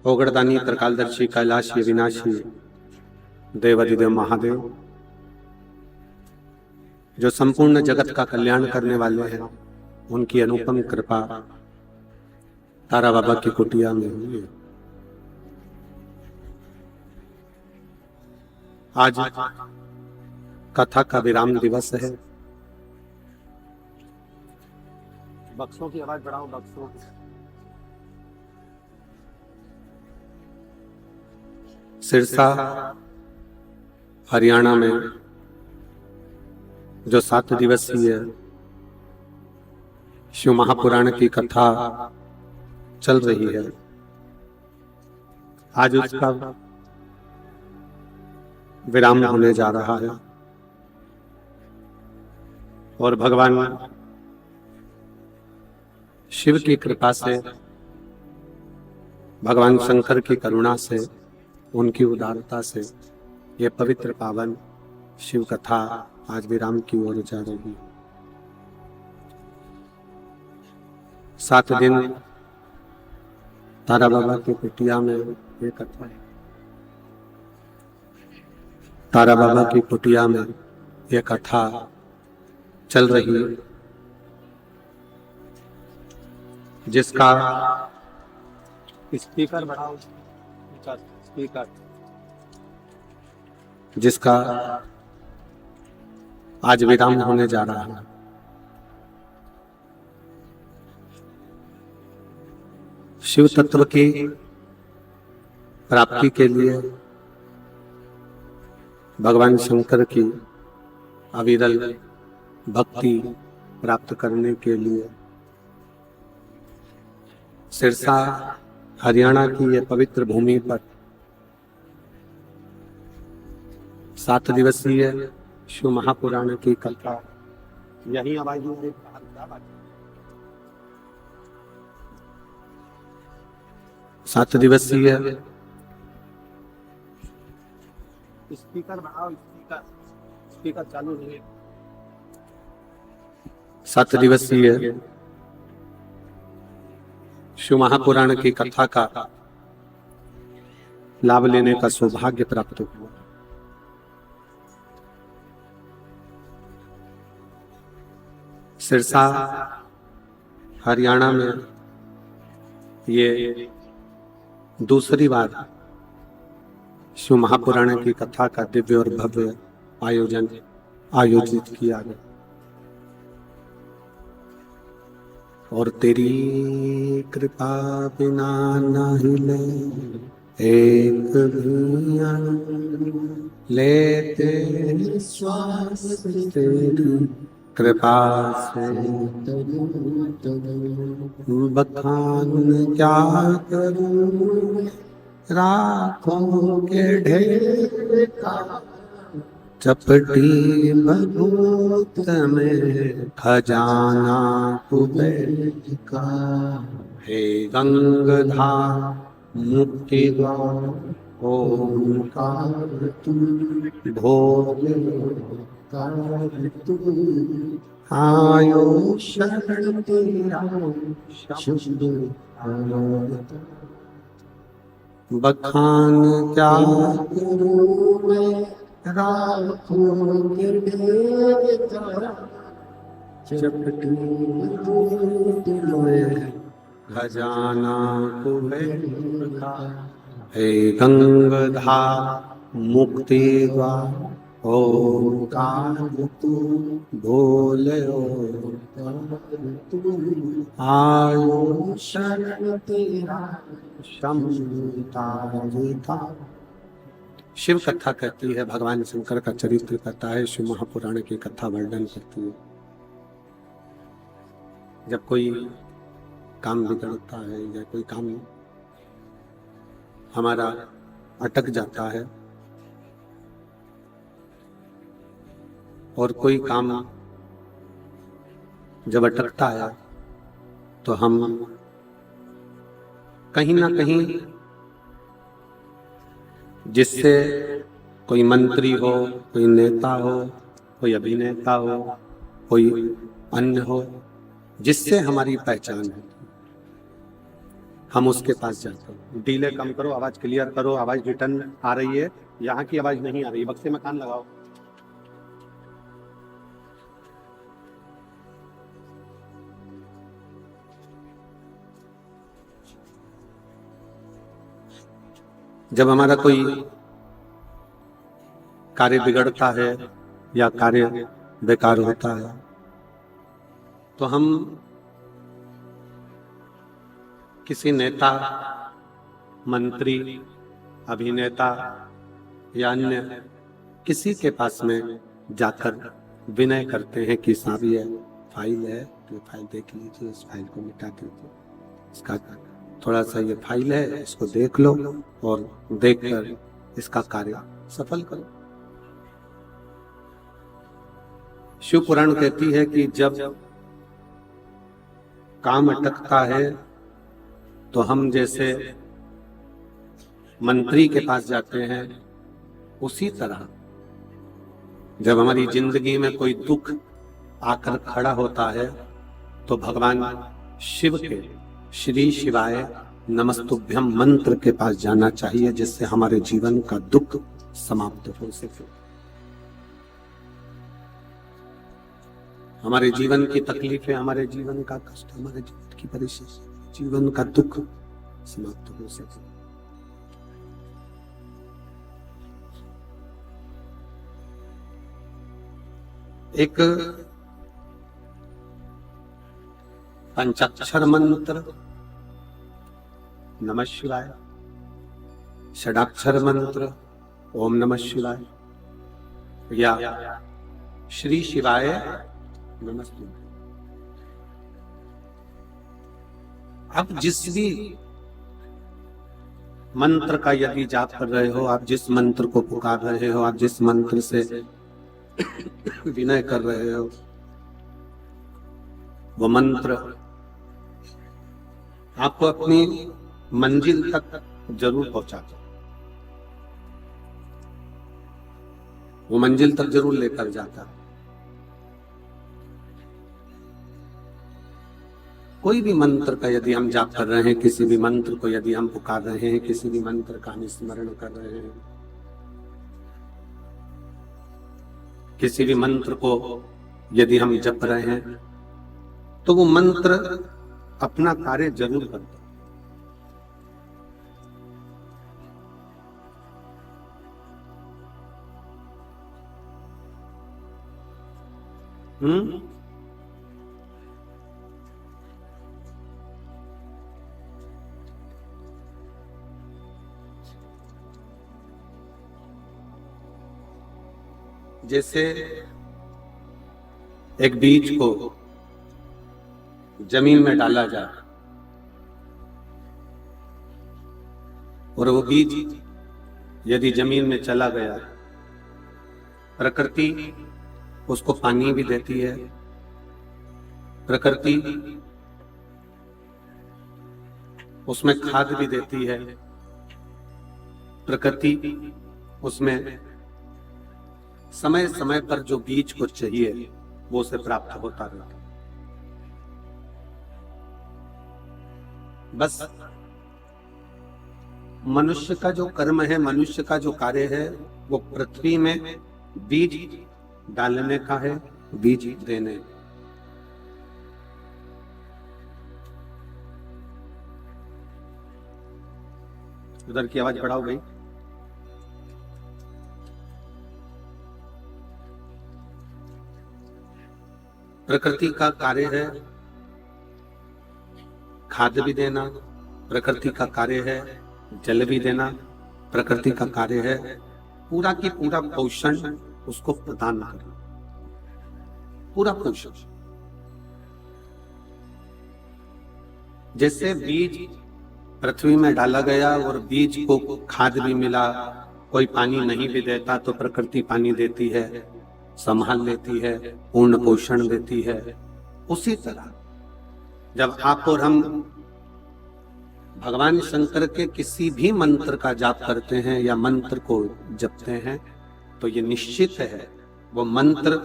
ओगड़दानी त्रिकालदर्शी कैलाशी विनाशी देवाधिदेव महादेव जो संपूर्ण जगत का कल्याण करने वाले हैं, उनकी अनुपम कृपा तारा बाबा की कुटिया में हुई है। आज कथा का विराम दिवस है। बक्सों की आवाज बढ़ाओ, बक्सों की। सिरसा हरियाणा में जो 7 दिवसीय शिव महापुराण की कथा चल रही है, आज उसका विराम होने जा रहा है। और भगवान शिव की कृपा से, भगवान शंकर की करुणा से, उनकी उदारता से ये पवित्र पावन शिव कथा आज विराम की ओर जा रही है। 7 दिन तारा बाबा की कुटिया में ये कथा है। तारा बाबा की कुटिया में ये कथा चल रही है, जिसका स्पीकर बढ़ाओ, स्पीकर, जिसका आज विराम होने जा रहा है। शिव तत्व की प्राप्ति के लिए, भगवान शंकर की अविरल भक्ति प्राप्त करने के लिए सिरसा हरियाणा की यह पवित्र भूमि पर 7 दिवसीय शिव महापुराण की कथा, यही आवाज में 7 दिवसीय स्पीकर बढ़ाओ, स्पीकर चालू है। 7 दिवसीय शिव महापुराण की कथा का लाभ लेने का सौभाग्य प्राप्त हुआ। सिरसा हरियाणा में ये दूसरी बार शिव महापुराण की कथा का दिव्य और भव्य आयोजित किया गया। और तेरी कृपा बिना नहीं ले एक भी अन्न लेते श्वास तेरी कृपा से बखान क्या करूं राखों के ढेर का चपटी भभूत में खजाना कुबेर का। हे गंगाधार मुक्ति द्वार ओंकार तू भोले आयो शरण तेरा शुद्ध बखान क्या करूं मैं राखों के ढेर का चपटी में खजाना कुबेर का। हे गंगाधार मुक्ति द्वार ओंकार तू भोले आयो शरण तेरा शम्ता। शिव कथा कहती है, भगवान शंकर का चरित्र कहता है, शिव महापुराण की कथा वर्णन करती है। जब कोई काम बिगड़ता है या कोई काम हमारा अटक जाता है और कोई काम जब अटकता है तो हम कहीं ना कहीं, जिससे कोई मंत्री हो, कोई नेता हो, कोई अभिनेता हो, कोई अन्य हो, जिससे हमारी पहचान है, हम उसके पास जाते हैं। डीले कम करो, आवाज क्लियर करो, आवाज रिटर्न आ रही है, यहाँ की आवाज नहीं आ रही, बक्से में कान लगाओ। जब हमारा कोई कार्य बिगड़ता है या कार्य बेकार होता है तो हम किसी नेता, मंत्री, अभिनेता या अन्य किसी के पास में जाकर विनय करते हैं कि साहब ये फाइल है, तो ये फाइल देख लीजिए, इस फाइल को मिटा दीजिए, इसका थोड़ा सा ये फाइल है, इसको देख लो और देखकर इसका कार्य सफल करो। शिव पुराण कहती है कि जब काम अटकता है तो हम जैसे मंत्री के पास जाते हैं, उसी तरह जब हमारी जिंदगी में कोई दुख आकर खड़ा होता है तो भगवान शिव के श्री शिवाय नमस्तुभ्यम मंत्र के पास जाना चाहिए, जिससे हमारे जीवन का दुख समाप्त हो सके। हमारे जीवन की तकलीफें, हमारे जीवन का कष्ट, हमारे जीवन की परेशानी, जीवन का दुख समाप्त हो सके। एक पंचाक्षर मंत्र नमः शिवाय, षडाक्षर मंत्र ओम नमः शिवाय या श्री शिवाय नमस्ते। आप जिस भी मंत्र का यदि जाप कर रहे हो, आप जिस मंत्र को पुकार रहे हो, आप जिस मंत्र से विनय कर रहे हो, वो मंत्र आपको अपनी मंजिल तक जरूर पहुंचाता, वो मंजिल तक जरूर लेकर जाता। कोई भी मंत्र का यदि हम जाप कर रहे हैं, किसी भी मंत्र को यदि हम पुकार रहे हैं, किसी भी मंत्र का हम स्मरण कर रहे हैं, किसी भी मंत्र को यदि हम जप रहे हैं, तो वो मंत्र अपना कार्य जरूर करता। जैसे एक बीज को जमीन में डाला जाए और वो बीज यदि जमीन में चला गया, प्रकृति उसको पानी भी देती है, प्रकृति उसमें खाद भी देती है, प्रकृति उसमें समय समय पर जो बीज को चाहिए वो उसे प्राप्त होता रहता। बस मनुष्य का जो कर्म है, मनुष्य का जो कार्य है, वो पृथ्वी में बीज डालने का है, बीज देने। उधर की आवाज बढ़ाओ भाई। प्रकृति का कार्य है खाद भी देना, प्रकृति का कार्य है जल भी देना, प्रकृति का कार्य है पूरा की पूरा पोषण उसको प्रदान करना, पूरा पोषण। जैसे बीज पृथ्वी में डाला गया और बीज को खाद भी मिला, कोई पानी नहीं भी देता तो प्रकृति पानी देती है, संभाल लेती है, पूर्ण पोषण देती है। उसी तरह जब आप और हम भगवान शंकर के किसी भी मंत्र का जाप करते हैं या मंत्र को जपते हैं, तो ये निश्चित है वो मंत्र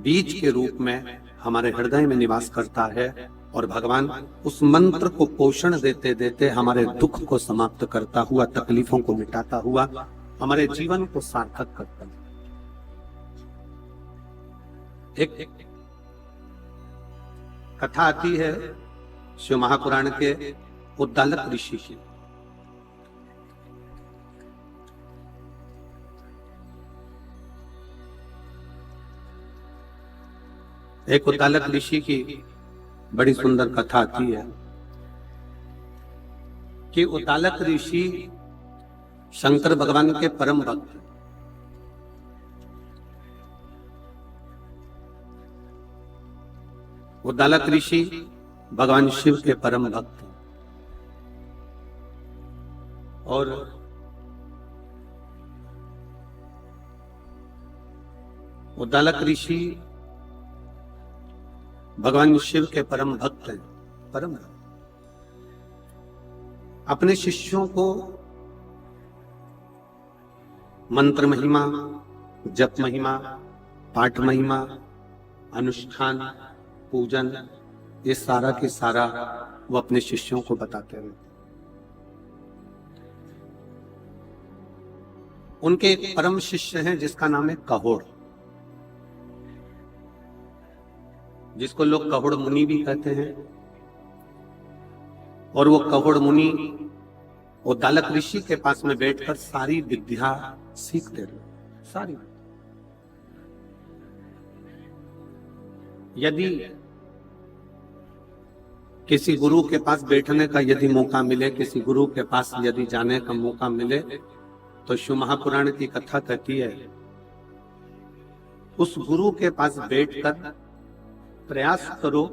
बीज के रूप में हमारे हृदय में निवास करता है और भगवान उस मंत्र को पोषण देते देते हमारे दुख को समाप्त करता हुआ, तकलीफों को मिटाता हुआ हमारे जीवन को सार्थक करता है। एक कथा आती है शिव महापुराण के उद्दालक ऋषि की। एक उद्दालक ऋषि की बड़ी सुंदर कथा आती है कि उद्दालक ऋषि शंकर भगवान के परम भक्त। उद्दालक ऋषि भगवान शिव के परम भक्त और उद्दालक ऋषि भगवान शिव के परम भक्त हैं, परम भक्त। अपने शिष्यों को मंत्र महिमा, जप महिमा, पाठ महिमा, अनुष्ठान, पूजन, ये सारा के सारा वो अपने शिष्यों को बताते हैं। उनके एक परम शिष्य हैं जिसका नाम है कहोड़, जिसको लोग कहोड़ मुनि भी कहते हैं। और वो कहोड़ मुनि उद्दालक ऋषि के पास में बैठकर सारी विद्या सीखते रहे, सारी। यदि किसी गुरु के पास बैठने का यदि मौका मिले, किसी गुरु के पास यदि जाने का मौका मिले, तो शिव महापुराण की कथा कहती है उस गुरु के पास बैठकर प्रयास करो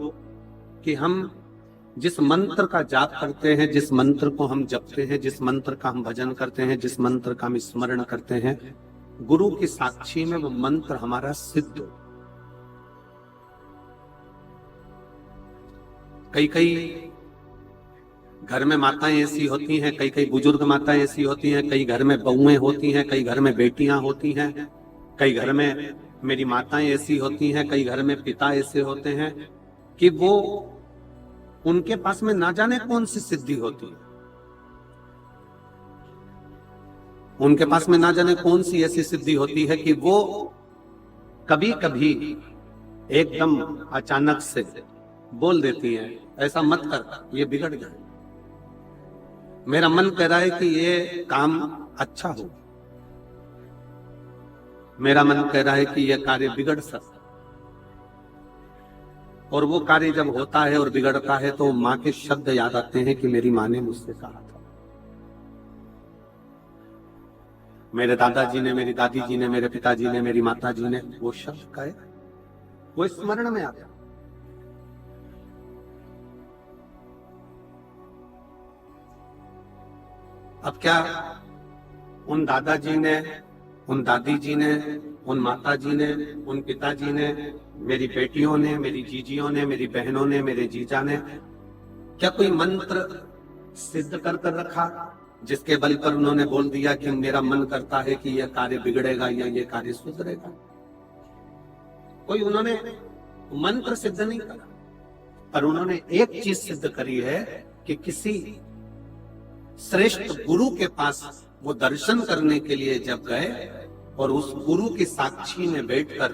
कि हम जिस मंत्र का जाप करते हैं, जिस मंत्र को हम जपते हैं, जिस मंत्र का हम भजन करते हैं, जिस मंत्र का हम स्मरण करते हैं, गुरु की साक्षी में वो मंत्र हमारा सिद्ध हो। कई कई घर में माताएं ऐसी होती हैं, कई कई बुजुर्ग माताएं ऐसी होती हैं, कई घर में बहुएं होती हैं, कई घर में बेटियां होती हैं, कई घर में मेरी माताएं ऐसी होती हैं, कई घर में पिता ऐसे होते हैं कि वो उनके पास में ना जाने कौन सी सिद्धि होती है, उनके पास में ना जाने कौन सी ऐसी सिद्धि होती है कि वो कभी कभी एकदम अचानक से बोल देती है ऐसा मत कर, ये बिगड़ जाए। मेरा मन कह रहा है कि ये काम अच्छा हो, मेरा मन कह रहा है कि यह कार्य बिगड़ सकता। और वो कार्य जब होता है और बिगड़ता है तो माँ के शब्द याद आते हैं कि मेरी माँ ने मुझसे कहा था, मेरे दादाजी ने, मेरी दादी जी ने, मेरे पिताजी ने, मेरी माता जी ने वो शब्द कहे, वो स्मरण में आता। अब क्या उन दादाजी ने, उन दादी जी ने, उन माता जी ने, उन पिताजी ने, मेरी बेटियों ने, मेरी जीजियों ने, मेरी बहनों ने, मेरे जीजा ने क्या कोई मंत्र सिद्ध कर कर रखा जिसके बल पर उन्होंने बोल दिया कि मेरा मन करता है कि यह कार्य बिगड़ेगा या यह कार्य सुधरेगा? कोई उन्होंने मंत्र सिद्ध नहीं करा, पर उन्होंने एक चीज सिद्ध करी है कि किसी श्रेष्ठ गुरु के पास वो दर्शन करने के लिए जब गए और उस गुरु की साक्षी में बैठकर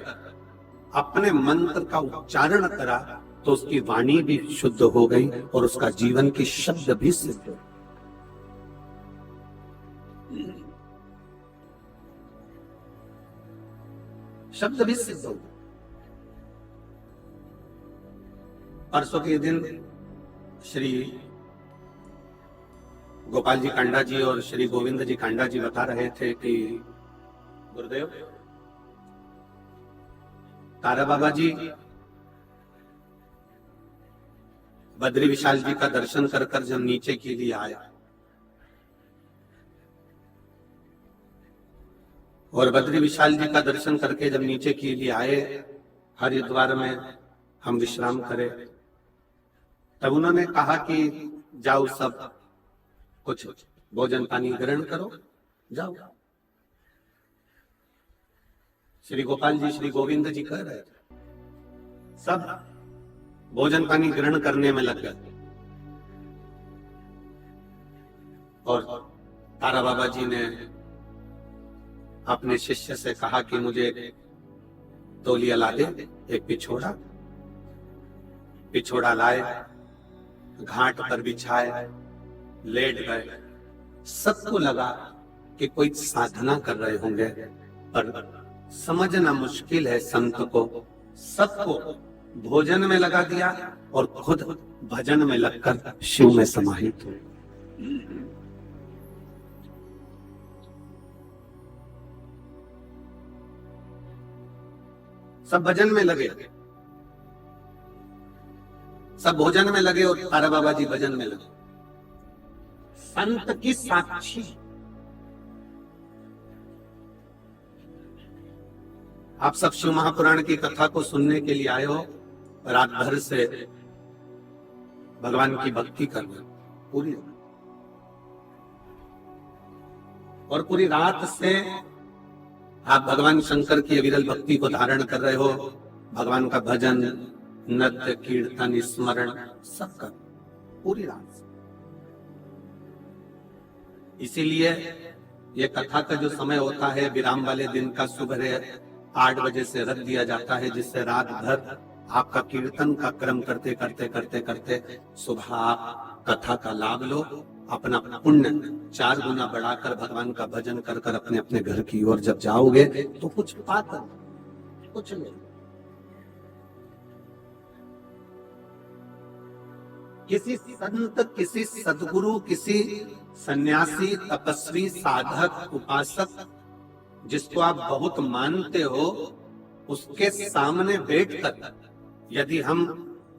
अपने मंत्र का उच्चारण करा तो उसकी वाणी भी शुद्ध हो गई और उसका जीवन की शब्द भी सिद्ध हो। शब्द भी सिद्ध हो। परसों के दिन श्री गोपाल जी कांडा जी और श्री गोविंद जी कांडा जी बता रहे थे कि गुरुदेव तारा बाबा जी बद्री विशाल जी का दर्शन कर कर जब नीचे के लिए आया और बद्री विशाल जी का दर्शन करके जब नीचे के लिए आए हरिद्वार में हम विश्राम करें, तब उन्होंने कहा कि जाओ सब कुछ भोजन पानी ग्रहण करो, जाओ। श्री गोपाल जी, श्री गोविंद जी कह रहे थे सब भोजन पानी ग्रहण करने में लग गए और तारा बाबा जी ने अपने शिष्य से कहा कि मुझे तौलिया ला दे, एक पिछोड़ा लाए, घाट पर बिछाए, लेट गए। सबको लगा कि कोई साधना कर रहे होंगे, पर समझना मुश्किल है संत को। सबको भोजन में लगा दिया और खुद भजन में लगकर शिव में समाहित हुए। सब भजन में लगे, सब भोजन में लगे और तारा बाबा जी भजन में लगे। संत की साक्षी। आप सब शिव महापुराण की कथा को सुनने के लिए आए हो, रात भर से भगवान की भक्ति कर रहे हो पूरी, और पूरी रात से आप भगवान शंकर की अविरल भक्ति को धारण कर रहे हो। भगवान का भजन, नृत्य, कीर्तन, स्मरण सब कर पूरी रात से। इसीलिए ये कथा का जो समय होता है विराम वाले दिन का सुबह 8 बजे से रख दिया जाता है, जिससे रात भर आपका कीर्तन का क्रम करते करते करते करते सुबह आप कथा का लाभ लो। अपना पुण्य 4 गुना बढ़ाकर भगवान का भजन कर कर अपने अपने घर की ओर जब जाओगे तो कुछ पाकर कुछ नहीं। किसी संत, किसी सदगुरु, किसी सन्यासी, तपस्वी, साधक, उपासक जिसको आप बहुत मानते हो, उसके सामने बैठकर यदि हम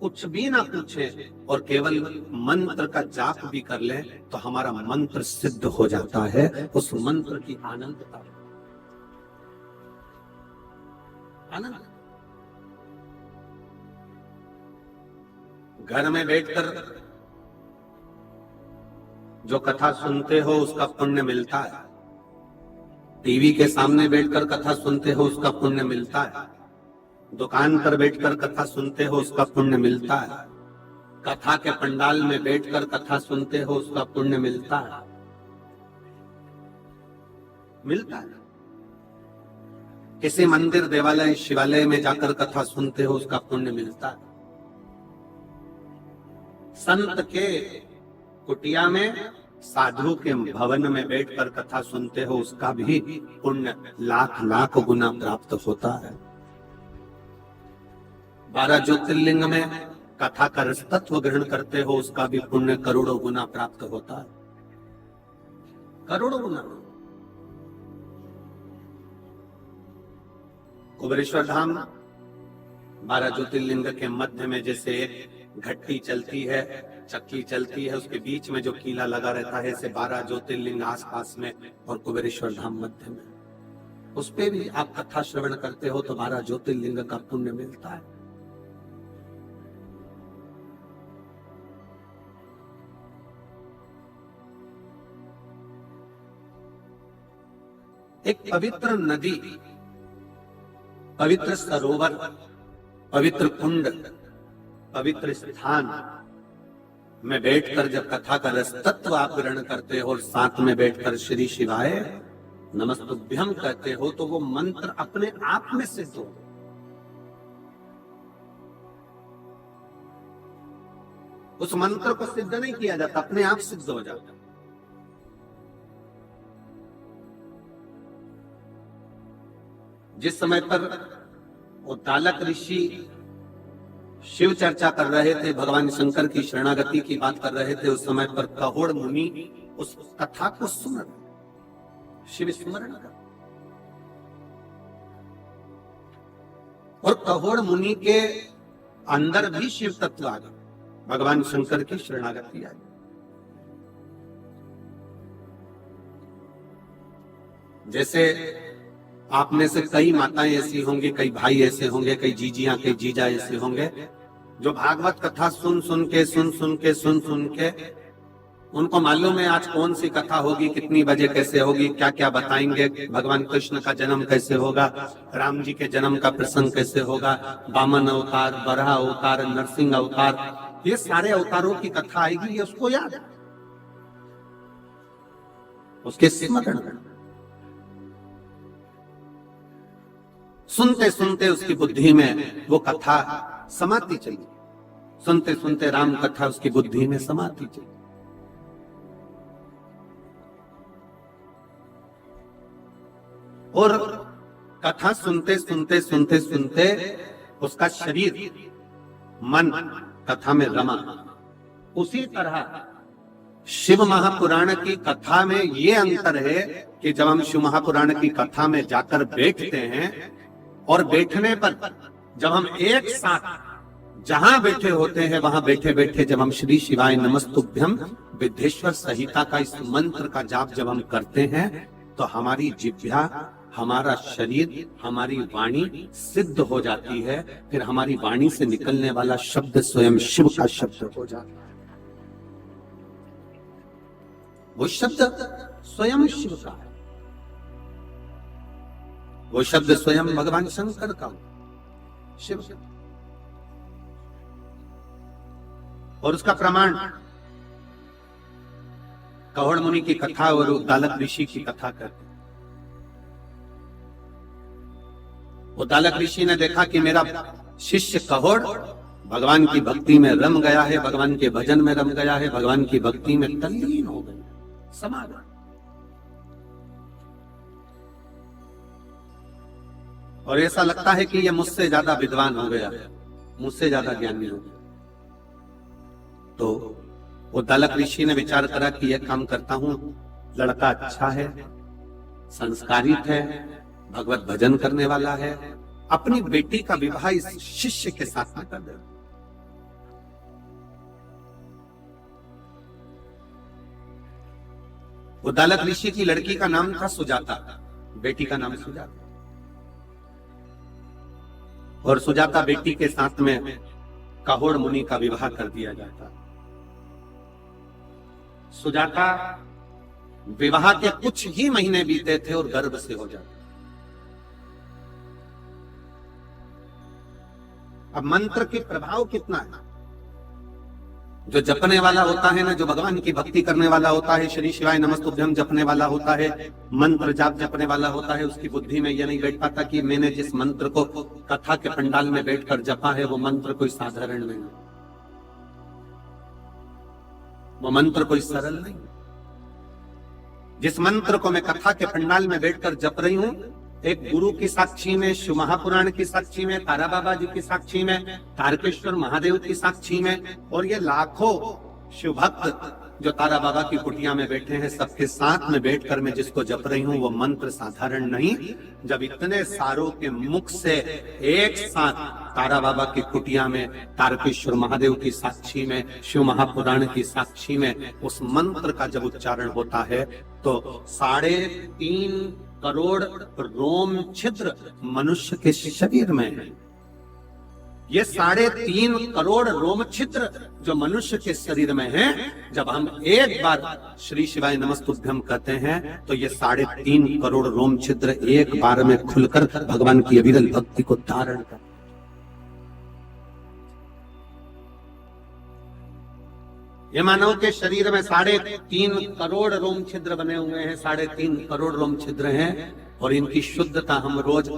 कुछ भी ना पूछें और केवल मंत्र का जाप भी कर लें तो हमारा मंत्र सिद्ध हो जाता है। उस मंत्र की आनंदता, आनंद। घर में बैठकर जो कथा सुनते हो उसका पुण्य मिलता है, टीवी के सामने बैठकर कथा सुनते हो उसका पुण्य मिलता है, दुकान पर बैठकर कथा सुनते हो उसका पुण्य मिलता है, कथा के पंडाल में बैठकर कथा सुनते हो उसका पुण्य मिलता है, मिलता है। किसी मंदिर, देवालय, शिवालय में जाकर कथा सुनते हो उसका पुण्य मिलता है। संत के कुटिया में, साधु के भवन में बैठकर कथा सुनते हो उसका भी पुण्य लाख लाख गुना प्राप्त होता है। 12 ज्योतिर्लिंग में कथा का रस तत्व ग्रहण करते हो उसका भी पुण्य करोड़ों गुना प्राप्त होता है, करोड़ों गुना। कुबेरेश्वर धाम 12 ज्योतिर्लिंग के मध्य में जैसे एक घट्टी चलती है, चक्की चलती है, उसके बीच में जो कीला लगा रहता है, ऐसे 12 ज्योतिर्लिंग आसपास में और कुबेरेश्वर धाम मध्य में। उस पे भी आप कथा श्रवण करते हो तो 12 ज्योतिर्लिंग का पुण्य मिलता है। एक पवित्र नदी, पवित्र सरोवर, पवित्र कुंड, पवित्र स्थान में बैठकर जब कथा का रस तत्व आप ग्रहण करते हो और साथ में बैठकर श्री शिवाय नमस्तुभ्यम कहते हो तो वो मंत्र अपने आप में सिद्ध हो। उस मंत्र को सिद्ध नहीं किया जाता, अपने आप सिद्ध हो जाता। जिस समय पर वो तालक ऋषि शिव चर्चा कर रहे थे, भगवान शंकर की शरणागति की बात कर रहे थे, उस समय पर कहोड़ मुनि उस कथा को सुन रहे, शिव स्मरण कर। और कहोड़ मुनि के अंदर भी शिव तत्व आ गया, भगवान शंकर की शरणागति आ गई। जैसे आप में से कई माताएं ऐसी होंगी, कई भाई ऐसे होंगे, कई जीजियां, कई जीजा ऐसे होंगे जो भागवत कथा सुन सुन के उनको मालूम है आज कौन सी कथा होगी, कितनी बजे कैसे होगी, क्या क्या बताएंगे, भगवान कृष्ण का जन्म कैसे होगा, राम जी के जन्म का प्रसंग कैसे होगा, वामन अवतार, वराह अवतार, नरसिंह अवतार, ये सारे अवतारों की कथा आएगी, ये उसको याद है, उसके स्मरण। सुनते सुनते उसकी बुद्धि में वो कथा समाती चली, सुनते सुनते राम कथा उसकी बुद्धि में समाती चली। और कथा सुनते सुनते सुनते सुनते उसका शरीर, मन कथा में रमा। उसी तरह शिव महापुराण की कथा में ये अंतर है कि जब हम शिव महापुराण की कथा में जाकर बैठते हैं और बैठने पर जब हम एक साथ जहां बैठे होते हैं वहां बैठे बैठे जब हम श्री शिवाय नमस्तुभ्यम विद्येश्वर संहिता का इस मंत्र का जाप जब हम करते हैं तो हमारी जिह्वा, हमारा शरीर, हमारी वाणी सिद्ध हो जाती है। फिर हमारी वाणी से निकलने वाला शब्द स्वयं शिव का शब्द हो जाता है। वो शब्द स्वयं शिव का है, वो शब्द स्वयं भगवान शंकर का, शिव। और उसका प्रमाण कहोड़ मुनि की कथा और उद्दालक ऋषि की कथा करते। उद्दालक ऋषि ने देखा कि मेरा शिष्य कहोड़ भगवान की भक्ति में रम गया है, भगवान के भजन में रम गया है, भगवान की भक्ति में तल्लीन हो गया, समा गया। और ऐसा लगता है कि यह मुझसे ज्यादा विद्वान हो गया, मुझसे ज्यादा ज्ञानी हो गया। तो उद्दालक ऋषि ने विचार करा कि यह काम करता हूं, लड़का अच्छा है, संस्कारित है, भगवत भजन करने वाला है, अपनी बेटी का विवाह इस शिष्य के साथ में कर दे। उद्दालक ऋषि की लड़की का नाम था सुजाता, बेटी का नाम सुजाता। और सुजाता बेटी के साथ में कहोड़ मुनि का विवाह कर दिया जाता। सुजाता विवाह के कुछ ही महीने बीते थे और गर्भ से हो जाता। अब मंत्र के प्रभाव कितना है, जो जपने वाला होता है ना, जो भगवान की भक्ति करने वाला होता है, श्री शिवाय नमस्तुभ्यम जपने वाला होता है, मंत्र जाप जपने वाला होता है, उसकी बुद्धि में यह नहीं बैठ पाता कि मैंने जिस मंत्र को कथा के पंडाल में बैठकर जपा है वो मंत्र कोई साधारण नहीं, वो मंत्र कोई सरल नहीं। जिस मंत्र को मैं कथा के पंडाल में बैठकर जप रही हूं, एक गुरु की साक्षी में, शिव महापुराण की साक्षी में, तारा बाबा जी की साक्षी में, तारकेश्वर महादेव की साक्षी में, और ये लाखों शिव भक्त जो तारा बाबा की कुटिया में बैठे हैं, सबके साथ में बैठकर मैं जिसको जप रही हूं वो मंत्र साधारण नहीं। जब इतने सारों के मुख से एक साथ तारा बाबा की कुटिया में, तारकेश्वर महादेव की साक्षी में, शिव महापुराण की साक्षी में उस मंत्र का जब उच्चारण होता है तो 3.5 करोड़ रोम छिद्र मनुष्य के शरीर में है। ये 3.5 करोड़ रोम छिद्र जो मनुष्य के शरीर में है, जब हम एक बार श्री शिवाय नमस्तुभ्यम कहते हैं तो ये 3.5 करोड़ रोम छिद्र एक बार में खुलकर भगवान की अविरल भक्ति को धारण कर। ये मानव के शरीर में 3.5 करोड़ रोम छिद्र बने हुए हैं, 3.5 करोड़ रोम छिद्र हैं, और इनकी शुद्धता हम रोज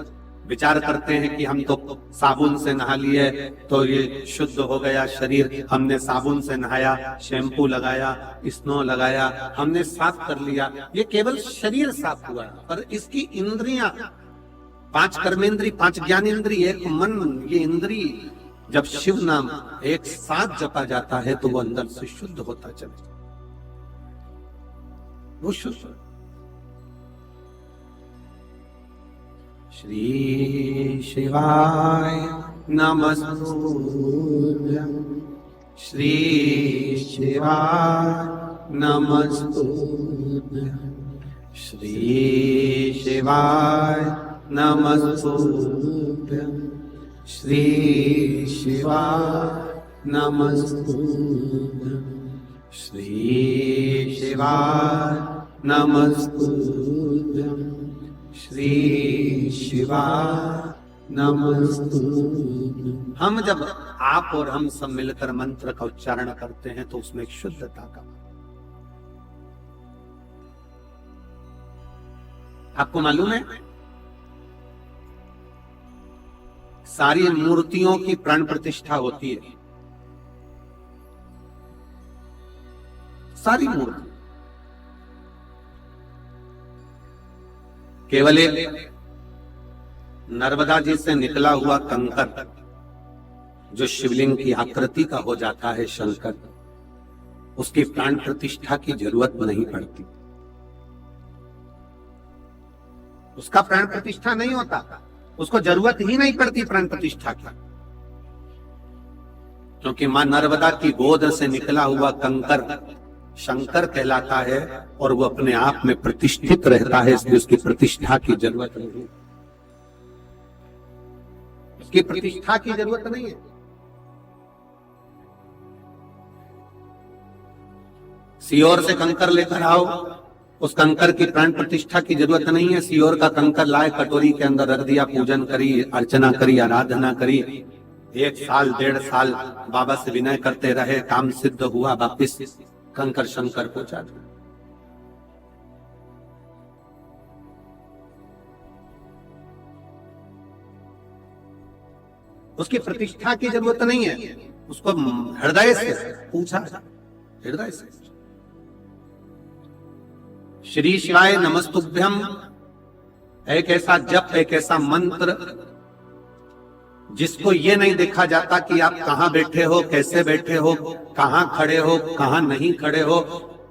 विचार करते हैं कि हम तो साबुन से नहा लिए तो ये शुद्ध हो गया शरीर, हमने साबुन से नहाया, शैम्पू लगाया, स्नो लगाया, हमने साफ कर लिया, ये केवल शरीर साफ हुआ। पर इसकी इंद्रियां, 5 कर्मेंद्री, 5 ज्ञानेंद्री, एक मन, ये इंद्री जब शिव नाम एक साथ जपा जाता है तो वो अंदर से शुद्ध होता चले, वो शुद्ध। श्री शिवाय नमस्तुभ्यं, श्री शिवाय नमस्तुभ्यं, श्री शिवाय नमस्तुभ्यं, श्री शिवाय नमस्तुभ्यं, श्री शिवाय नमस्तुभ्यं, श्री शिवाय नमस्तुभ्यं। हम जब आप और हम सब मिलकर मंत्र का उच्चारण करते हैं तो उसमें एक शुद्धता का, आपको मालूम है सारी मूर्तियों की प्राण प्रतिष्ठा होती है, सारी मूर्ति, केवल एक नर्मदा जी से निकला हुआ कंकर जो शिवलिंग की आकृति का हो जाता है शंकर, उसकी प्राण प्रतिष्ठा की जरूरत नहीं पड़ती, उसका प्राण प्रतिष्ठा नहीं होता, उसको जरूरत ही नहीं पड़ती प्राण प्रतिष्ठा की, क्योंकि मां नर्मदा की गोद से निकला हुआ कंकर शंकर कहलाता है और वो अपने आप में प्रतिष्ठित रहता है, इसलिए उसकी प्रतिष्ठा की जरूरत नहीं, उसकी प्रतिष्ठा की जरूरत नहीं है। सियोर से कंकर लेकर आओ, उस कंकर की प्राण प्रतिष्ठा की जरूरत नहीं है। सियोर का कंकर लाए, कटोरी के अंदर रख दिया, पूजन करी, अर्चना करी, आराधना करी, 1 साल 1.5 साल बाबा से विनय करते रहे, काम सिद्ध हुआ, वापिस कंकर शंकर को चालू। उसकी प्रतिष्ठा की जरूरत नहीं है, उसको हृदय से पूछा, हृदय से। श्री शिवाय नमस्तुभ्यम एक ऐसा जप, एक ऐसा मंत्र जिसको ये नहीं देखा जाता कि आप कहां बैठे हो, कैसे बैठे हो, कहां खड़े हो, कहां नहीं खड़े हो,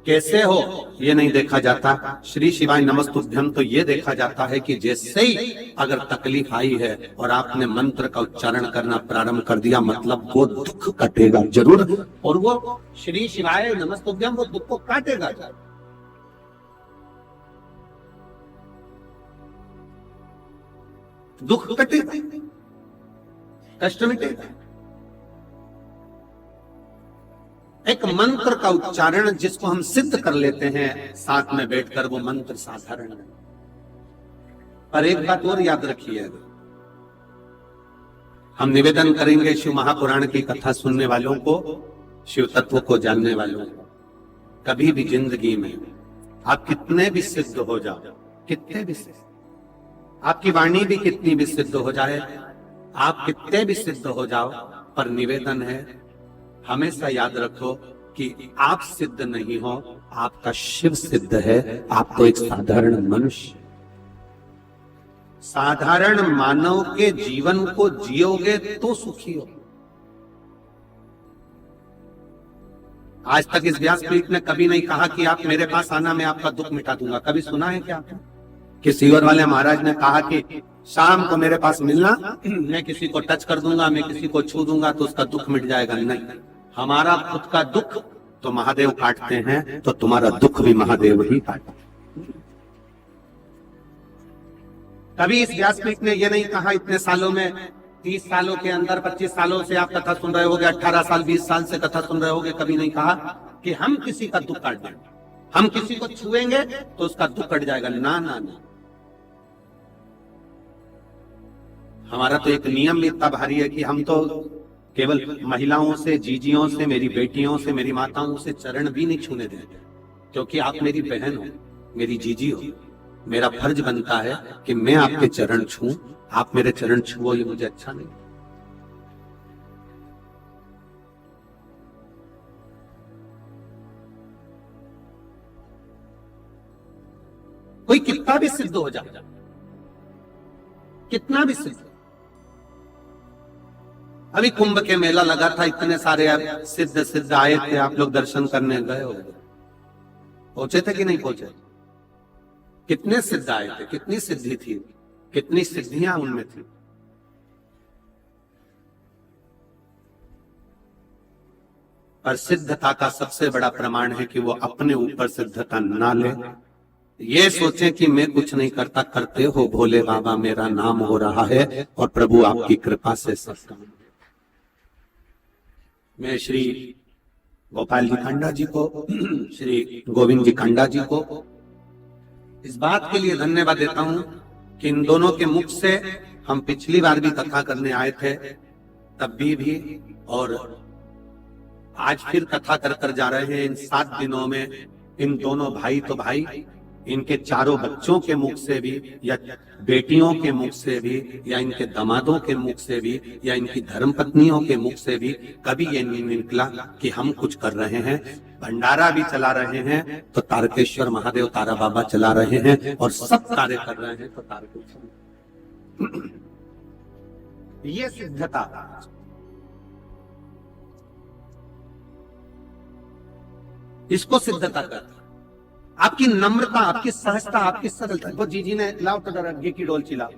कैसे हो, ये नहीं देखा जाता। श्री शिवाय नमस्तुभ्यम तो ये देखा जाता है कि जैसे ही अगर तकलीफ आई है और आपने मंत्र का उच्चारण करना प्रारंभ कर दिया, मतलब वो दुख कटेगा जरूर, और वो श्री शिवाय नमस्तुभ्यम वो दुख को काटेगा। दुख कटेगा, कष्ट मिटेगा। एक मंत्र का उच्चारण जिसको हम सिद्ध कर लेते हैं साथ में बैठकर, वो मंत्र साधारण है। पर एक बात और याद रखिएगा, हम निवेदन करेंगे शिव महापुराण की कथा सुनने वालों को, शिव तत्व को जानने वालों को, कभी भी जिंदगी में आप कितने भी सिद्ध हो जाओ, कितने भी सिद्ध, आपकी वाणी भी कितनी भी सिद्ध हो जाए, आप कितने भी सिद्ध हो जाओ, पर निवेदन है हमेशा याद रखो कि आप सिद्ध नहीं हो, आपका शिव सिद्ध है। आप तो एक साधारण मनुष्य, साधारण मानव के जीवन को जियोगे तो सुखी हो। आज तक इस व्यासपीठ ने कभी नहीं कहा कि आप मेरे पास आना, मैं आपका दुख मिटा दूंगा। कभी सुना है क्या आपने कि सीवर वाले महाराज ने कहा कि शाम को मेरे पास मिलना, मैं किसी को टच कर दूंगा, मैं किसी को छू दूंगा तो उसका दुख मिट जाएगा? नहीं, हमारा खुद का दुख तो महादेव काटते हैं, तो तुम्हारा दुख भी महादेव ही काटते हैं। कभी इस व्यासपीठ ने यह नहीं कहा इतने सालों में, 30 सालों के अंदर, 25 सालों से आप कथा सुन रहे होगे, 18 साल 20 साल से कथा सुन रहे होगे, कभी नहीं कहा कि हम किसी का दुख काट देंगे, हम किसी को छुएंगे तो उसका दुख कट जाएगा। ना ना ना, हमारा तो एक नियम भी इतना भारी है कि हम तो केवल महिलाओं से, जीजियों से, मेरी बेटियों से, मेरी माताओं से चरण भी नहीं छूने देते, क्योंकि आप मेरी बहन हो, मेरी जीजी हो। मेरा फर्ज बनता है कि मैं आपके चरण छूं, आप मेरे चरण छुओ, ये मुझे अच्छा नहीं। कोई कितना भी सिद्ध हो जाए, कितना भी सिद्ध। अभी कुंभ के मेला लगा था, इतने सारे सिद्ध सिद्ध आए थे, आप लोग दर्शन करने गए हो, पहुंचे थे कि नहीं पहुंचे? कितने सिद्ध आए थे, कितनी सिद्धि थी, कितनी सिद्धियां उनमें थी। पर सिद्धता का सबसे बड़ा प्रमाण है कि वो अपने ऊपर सिद्धता ना ले, ये सोचें कि मैं कुछ नहीं करता, करते हो भोले बाबा, मेरा नाम हो रहा है और प्रभु आपकी कृपा से सब काम। मैं श्री गोपाल जी कांडा जी को, श्री गोविंद जी कांडा जी को इस बात के लिए धन्यवाद देता हूं कि इन दोनों के मुख से हम पिछली बार भी कथा करने आए थे, तब भी और आज फिर कथा कर जा रहे हैं। इन 7 दिनों में इन दोनों भाई तो भाई, इनके चारों बच्चों के मुख से भी, या बेटियों के मुख से भी, या इनके दामादों के मुख से भी, या इनकी धर्मपत्नियों के मुख से भी कभी ये नहीं निकला कि हम कुछ कर रहे हैं। भंडारा भी चला रहे हैं तो तारकेश्वर महादेव तारा बाबा चला रहे हैं, और सब कार्य कर रहे हैं तो तारकेश्वर। ये सिद्धता, इसको सिद्धता करता। आपकी नम्रता, आपकी सहजता, आपकी सरलता। वो जीजी ने लाओ तो जरा घी की डोलची लाओ,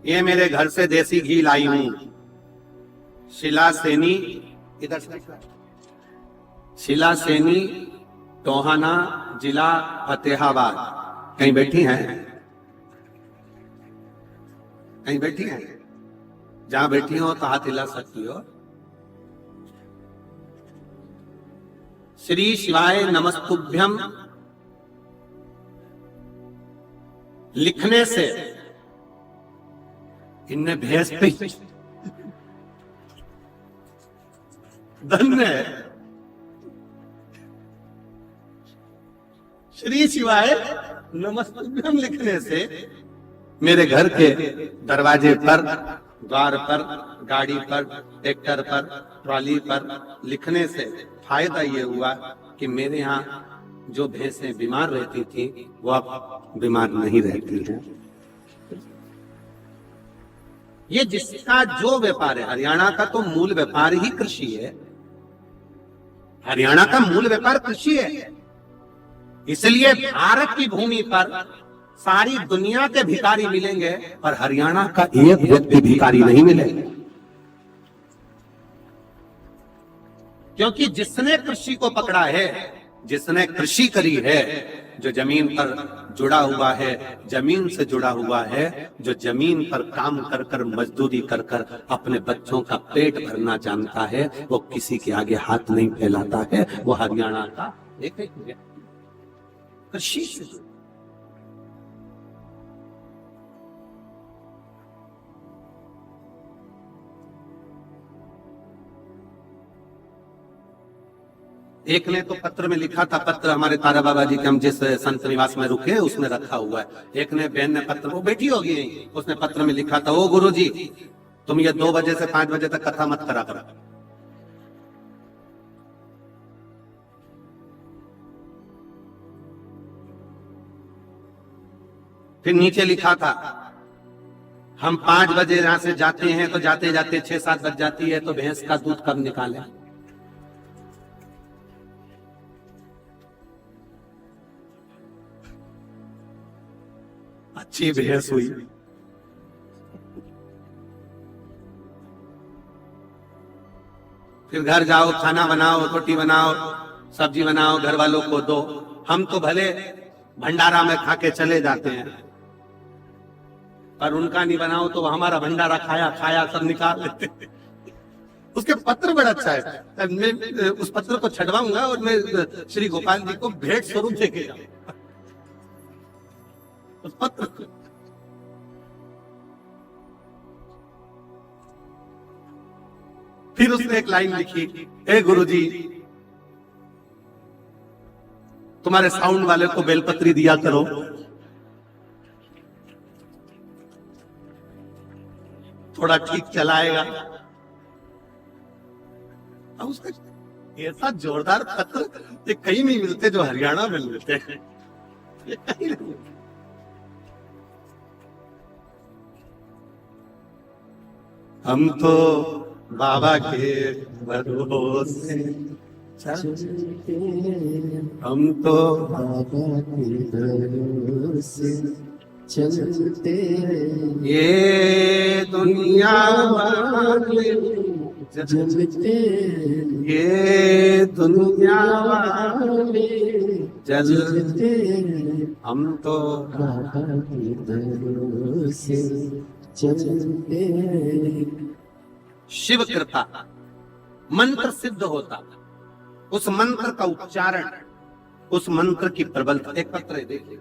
ये मेरे घर से देसी घी लाई हूं, शिला सेनी, इधर से शिला सेनी, टोहाना, जिला फतेहाबाद। कहीं बैठी हैं? कहीं बैठी हैं? जहां बैठी हो तो हाथ हिला सकती हो। श्री शिवाय नमस्तुभ्यम लिखने से इनने भैंस पे धन्य है। श्री शिवाय नमस्तुभ्यम लिखने से मेरे घर के दरवाजे पर, द्वार पर, गाड़ी पर, ट्रैक्टर पर, ट्रॉली पर लिखने से फायदा ये हुआ कि मेरे यहाँ जो भैंसें बीमार रहती थी वो अब बीमार नहीं रहती हैं। ये जिसका जो व्यापार है, हरियाणा का तो मूल व्यापार ही कृषि है। हरियाणा का मूल व्यापार कृषि है, इसलिए भारत की भूमि पर सारी दुनिया के भिखारी मिलेंगे और हरियाणा का एक व्यक्ति भिखारी नहीं मिलेगा। क्योंकि जिसने कृषि को पकड़ा है, जिसने कृषि करी है, जो जमीन पर जुड़ा हुआ है, जमीन से जुड़ा हुआ है, जो जमीन पर काम कर कर, मजदूरी कर कर अपने बच्चों का पेट भरना जानता है, वो किसी के आगे हाथ नहीं फैलाता है। वो हरियाणा का एक व्यक्ति कृषि से। एक ने तो पत्र में लिखा था, पत्र हमारे तारा बाबा जी के हम जिस संत निवास में रुके उसमें रखा हुआ है। एक ने बहन ने पत्र, वो बैठी होगी, उसने पत्र में लिखा था, ओ गुरु जी तुम ये 2 बजे से 5 बजे तक कथा मत करा करा। फिर नीचे लिखा था, हम 5 बजे यहां से जाते हैं तो जाते जाते 6-7 बज जाती है, तो भैंस का दूध कब निकालें? अच्छी भैंस हुई। फिर घर जाओ, खाना बनाओ, रोटी बनाओ, सब्जी बनाओ, घर वालों को दो। हम तो भले भंडारा में खा के चले जाते हैं, पर उनका नहीं बनाओ तो हमारा भंडारा खाया खाया सब निकाल लेते। उसके पत्र बड़ा अच्छा है, मैं उस पत्र को छडवाऊंगा और मैं श्री गोपाल जी को भेंट स्वरूप देके जाऊंगा उस पत्र को। फिर उसने एक लाइन लिखी, हे गुरुजी तुम्हारे साउंड वाले को बेलपत्री दिया करो। थोड़ा ठीक चलाएगा। अब उसका ऐसा जोरदार पत्र ये कहीं नहीं मिलते जो हरियाणा में मिलते हैं, ये कहीं नहीं मिलते। हम तो बाबा के भरोसे चलते, हम तो बाबा के भरोसे चलते, ये दुनिया वाले जलते ये दुनिया वाले जलते हम तो बाबा के दरों से चलते। शिव कृपा मंत्र सिद्ध होता, उस मंत्र का उच्चारण, उस मंत्र की प्रबलता। एक पत्र है, देखिए।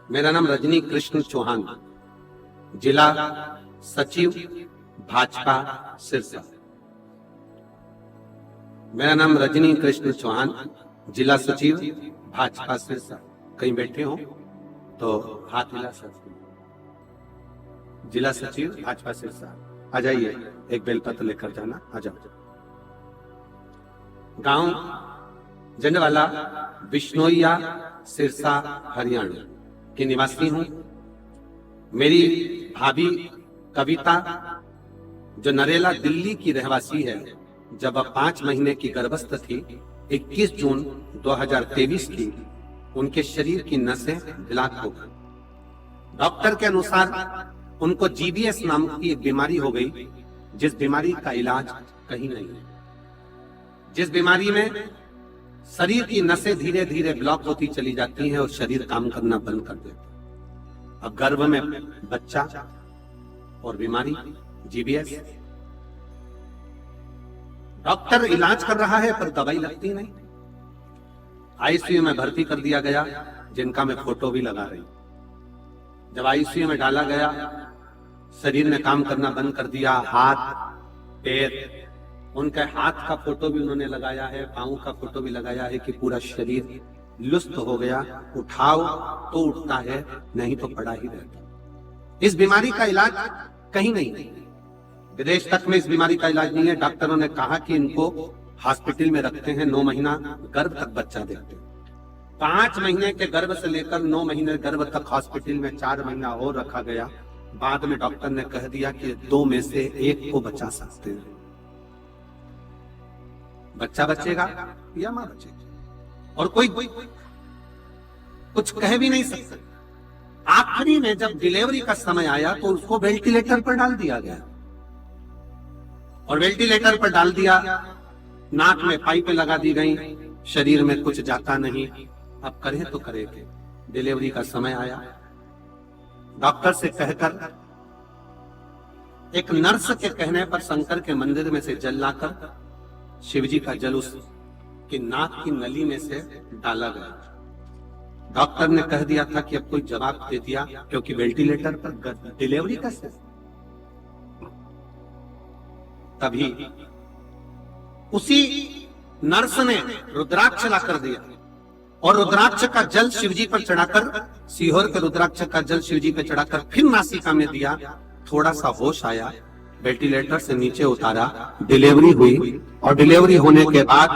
मेरा नाम रजनी कृष्ण चौहान, जिला सचिव भाजपा सिरसा। मेरा नाम रजनी कृष्ण चौहान, जिला सचिव भाजपा सिरसा। कहीं बैठे हो तो हाथ हिला सकते। जिला सचिव भाजपा सिरसा, आ जाइए, एक बेलपत्र लेकर जाना, आ जाओ। गांव जंडवाला, बिश्नोइया, सिरसा, हरियाणा की निवासी हूं। मेरी भाभी कविता, जो नरेला दिल्ली की रहवासी है, जब वह 5 महीने की गर्भस्थ थी, 21 जून 2023 की उनके शरीर की नसें ब्लॉक हो गई। डॉक्टर के अनुसार उनको जीबीएस नाम की एक बीमारी हो गई, जिस बीमारी का इलाज कहीं नहीं है। जिस बीमारी में शरीर की नसें धीरे धीरे ब्लॉक होती चली जाती हैं और शरीर काम करना बंद कर देता है। अब गर्भ में बच्चा और बीमारी जीबीएस। डॉक्टर इलाज कर रहा है पर दवाई लगती नहीं। आईसीयू में भर्ती कर दिया गया, जिनका मैं फोटो भी लगा रही। जब आईसीयू में डाला गया, शरीर ने काम करना बंद कर दिया। हाथ पैर, उनके हाथ का फोटो भी उन्होंने लगाया है, पांव का फोटो भी लगाया है कि पूरा शरीर लुस्त हो गया। उठाओ तो उठता है, नहीं तो पड़ा ही रहता। इस बीमारी का इलाज कहीं नहीं, विदेश तक में इस बीमारी का इलाज नहीं है। डॉक्टरों ने कहा कि इनको हॉस्पिटल में रखते हैं, 9 महीना गर्भ तक बच्चा देखते हैं। 5 महीने के गर्भ से लेकर 9 महीने गर्भ तक हॉस्पिटल में 4 महीना और रखा गया। बाद में डॉक्टर ने कह दिया कि 2 में से 1 को बचा सकते हैं। बच्चा बचेगा या मां बचेगी, और कोई कुछ कह भी नहीं सकता। आखिरी में जब डिलीवरी का समय आया तो उसको वेंटिलेटर पर डाल दिया गया, और वेंटिलेटर पर डाल दिया, नाक में पाइपें लगा दी गई, शरीर में कुछ जाता नहीं। अब करें तो करें क्या? डिलीवरी का समय आया, डॉक्टर से कहकर, एक नर्स के कहने पर शंकर के मंदिर में से जल लाकर शिवजी का जल उस की नाक की नली में से डाला गया। डॉक्टर ने कह दिया था कि अब कोई जवाब दे दिया, क्योंकि वेंटिलेटर पर डिलीवरी कैसे। तभी उसी नर्स ने रुद्राक्ष ला कर दिया, और रुद्राक्ष का जल शिवजी पर चढ़ाकर, सीहोर के रुद्राक्ष का जल शिवजी पर चढ़ाकर फिर नासिका में दिया। थोड़ा सा होश आया, वेंटिलेटर से नीचे उतारा, डिलीवरी हुई, और डिलीवरी होने के बाद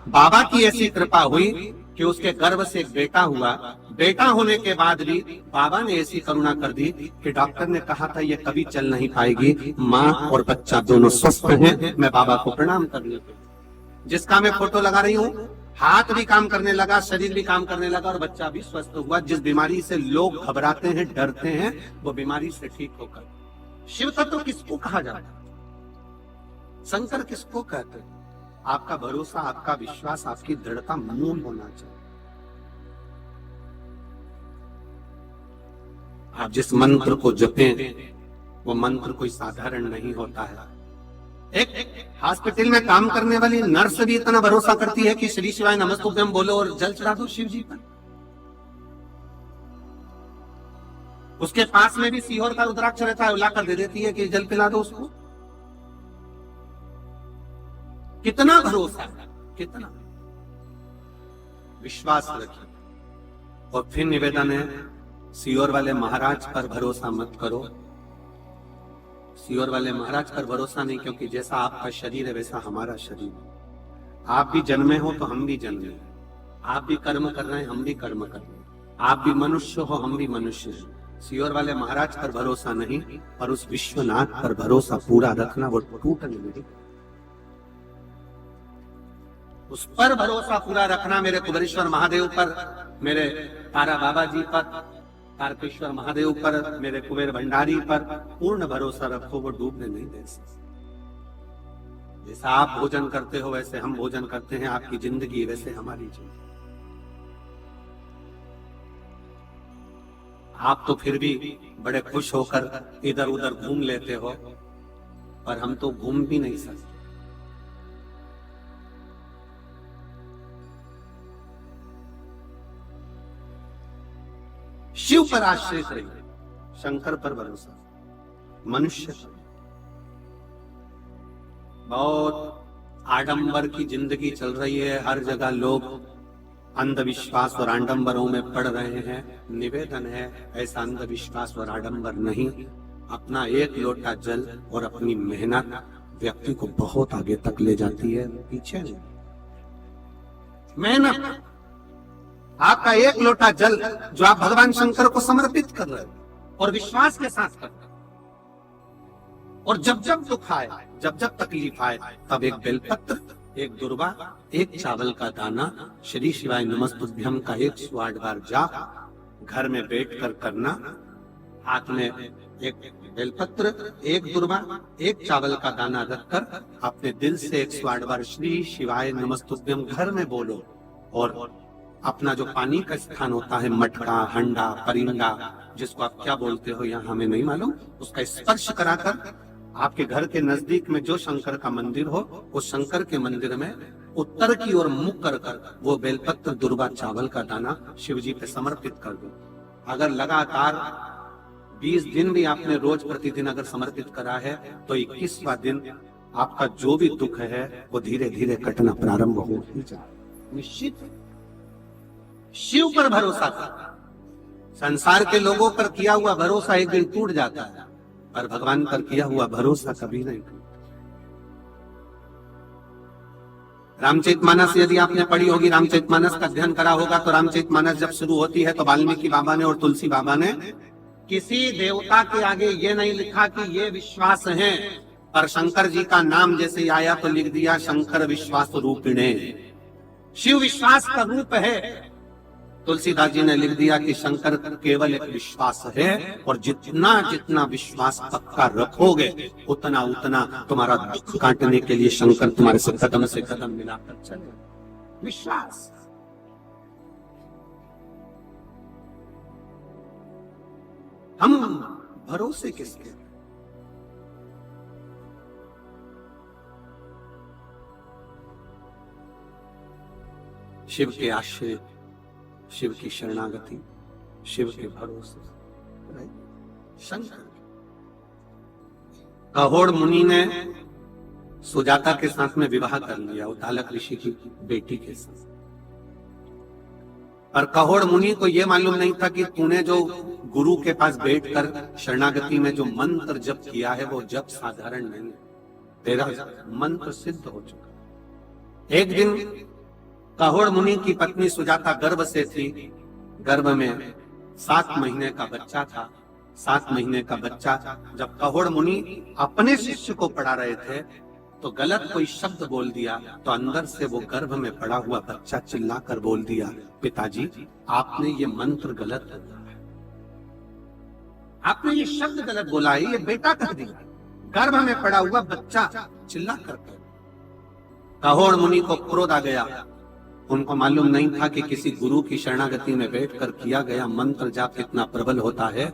बाबा की ऐसी कृपा हुई कि उसके गर्भ से एक बेटा हुआ। बेटा होने के बाद भी बाबा ने ऐसी करुणा कर दी कि डॉक्टर ने कहा था ये कभी चल नहीं पाएगी। माँ और बच्चा दोनों स्वस्थ हैं। मैं बाबा को प्रणाम करने लगा, जिसका मैं फोटो लगा रही हूँ। हाथ भी काम करने लगा, शरीर भी काम करने लगा, और बच्चा भी स्वस्थ हुआ। जिस बीमारी से लोग घबराते हैं, डरते हैं, वो बीमारी से ठीक होकर। शिव तत्व किसको कहा जाता है? शंकर किसको कहते हैं? आपका भरोसा, आपका विश्वास, आपकी दृढ़ता मूल होना चाहिए। आप जिस मंत्र को जपें, वो मंत्र कोई साधारण नहीं होता है। एक हॉस्पिटल में काम करने वाली नर्स भी इतना भरोसा करती है कि श्री शिवाय नमस्तुभ्यम बोलो और जल चढ़ा दो शिव जी पर। उसके पास में भी सीहोर का रुद्राक्ष रहता है, लाकर दे देती है कि जल पिला दो उसको। कितना भरोसा, कितना विश्वास रखिए। और फिर निवेदन है, सीहोर वाले महाराज पर भरोसा मत करो। सीहोर वाले महाराज पर भरोसा नहीं, क्योंकि जैसा आपका शरीर है वैसा हमारा शरीर है। आप भी जन्मे हो तो हम भी जन्मे, आप भी कर्म कर रहे हैं, हम भी कर्म कर रहे हैं। आप भी मनुष्य हो, हम भी मनुष्य हैं। सियोर वाले महाराज पर भरोसा नहीं, पर उस विश्वनाथ पर भरोसा पूरा रखना, वो टूटने नहीं। उस पर भरोसा पूरा रखना, मेरे कुबेरेश्वर महादेव पर, मेरे तारा बाबा जी पर, तारकेश्वर महादेव पर, मेरे कुबेर भंडारी पर पूर्ण भरोसा रखो, वो डूबने नहीं दे सकते। जैसा आप भोजन करते हो वैसे हम भोजन करते हैं, आपकी जिंदगी वैसे हमारी जिंदगी। आप तो फिर भी बड़े खुश होकर इधर उधर घूम लेते हो, पर हम तो घूम भी नहीं सकते। शिव पर आश्रित रहिए, शंकर पर भरोसा। मनुष्य बहुत आडंबर की जिंदगी चल रही है, हर जगह लोग अंधविश्वास और आडंबरों में पड़ रहे हैं। निवेदन है, ऐसा अंधविश्वास और आडंबर नहीं। अपना एक लोटा जल और अपनी मेहनत व्यक्ति को बहुत आगे तक ले जाती है, पीछे नहीं। मेहनत, आपका एक लोटा जल जो आप भगवान शंकर को समर्पित कर रहे हो और विश्वास के साथ कर रहे हो, और जब जब दुख आए, जब जब तकलीफ आए, तब एक बेलपत्र, एक दुर्वा, एक चावल का दाना, श्री शिवाय नमस्तुभ्यम का 108 बार जाप घर में बैठकर करना। हाथ में एक बेलपत्र, एक दुर्वा, एक चावल का दाना रखकर अपने दिल से 108 बार श्री शिवाय नमस्तुभ्यम घर में बोलो, और अपना जो पानी का स्थान होता है, मटका, हंडा, परिंदा, जिसको आप क्या बोलते हो यहाँ हमें नहीं मालूम, उसका स्पर्श कराकर आपके घर के नजदीक में जो शंकर का मंदिर हो, उस शंकर के मंदिर में उत्तर की ओर मुख कर कर वो बेलपत्र, दुर्वा, चावल का दाना शिव जी पे समर्पित कर दो। अगर लगातार 20 दिन भी आपने रोज प्रतिदिन अगर समर्पित करा है, तो 21वां दिन आपका जो भी दुख है वो धीरे धीरे कटना प्रारंभ हो जाए। निश्चित शिव पर भरोसा कर। संसार के लोगों पर किया हुआ भरोसा एक दिन टूट जाता है, पर भगवान पर किया हुआ भरोसा कभी नहीं टूटता। रामचरितमानस यदि आपने पढ़ी होगी, रामचरितमानस का अध्ययन करा होगा, तो रामचरितमानस जब शुरू होती है तो वाल्मीकि बाबा ने और तुलसी बाबा ने किसी देवता के आगे ये नहीं लिखा कि ये विश्वास है, पर शंकर जी का नाम जैसे आया तो लिख दिया शंकर विश्वास रूपिणे। शिव विश्वास का रूप है। तुलसीदास जी ने लिख दिया कि शंकर केवल एक विश्वास है, और जितना जितना विश्वास पक्का रखोगे उतना उतना तुम्हारा दुख काटने के लिए शंकर तुम्हारे से कदम मिलाकर चले। विश्वास। हम भरोसे किसके? शिव के आश्रय, शिव की शरणागति, शिव के भरोसे, शंकर। कहोड़ मुनि ने सुजाता के साथ में विवाह कर लिया, उद्दालक ऋषि की बेटी के साथ। पर कहोड़ मुनि को यह मालूम नहीं था कि तूने जो गुरु के पास बैठकर शरणागति में जो मंत्र जप किया है वो जप साधारण नहीं है, तेरा मंत्र सिद्ध हो चुका। एक दिन कहोड़ मुनि की पत्नी सुजाता गर्भ से थी, गर्भ में 7 महीने का बच्चा था। 7 महीने का बच्चा जब कहोड़ मुनि अपने शिष्य को पढ़ा रहे थे तो गलत कोई शब्द बोल दिया, तो अंदर से वो गर्भ में पड़ा हुआ बच्चा चिल्लाकर बोल दिया, पिताजी आपने ये मंत्र गलत बोला है, आपने ये शब्द गलत बोला है, ये बेटा कर दिया। गर्भ में पड़ा हुआ बच्चा चिल्ला कर कहोड़ मुनि को क्रोध आ गया। उनको मालूम नहीं था कि किसी गुरु की शरणागति में बैठकर किया गया मंत्र जाप इतना प्रबल होता है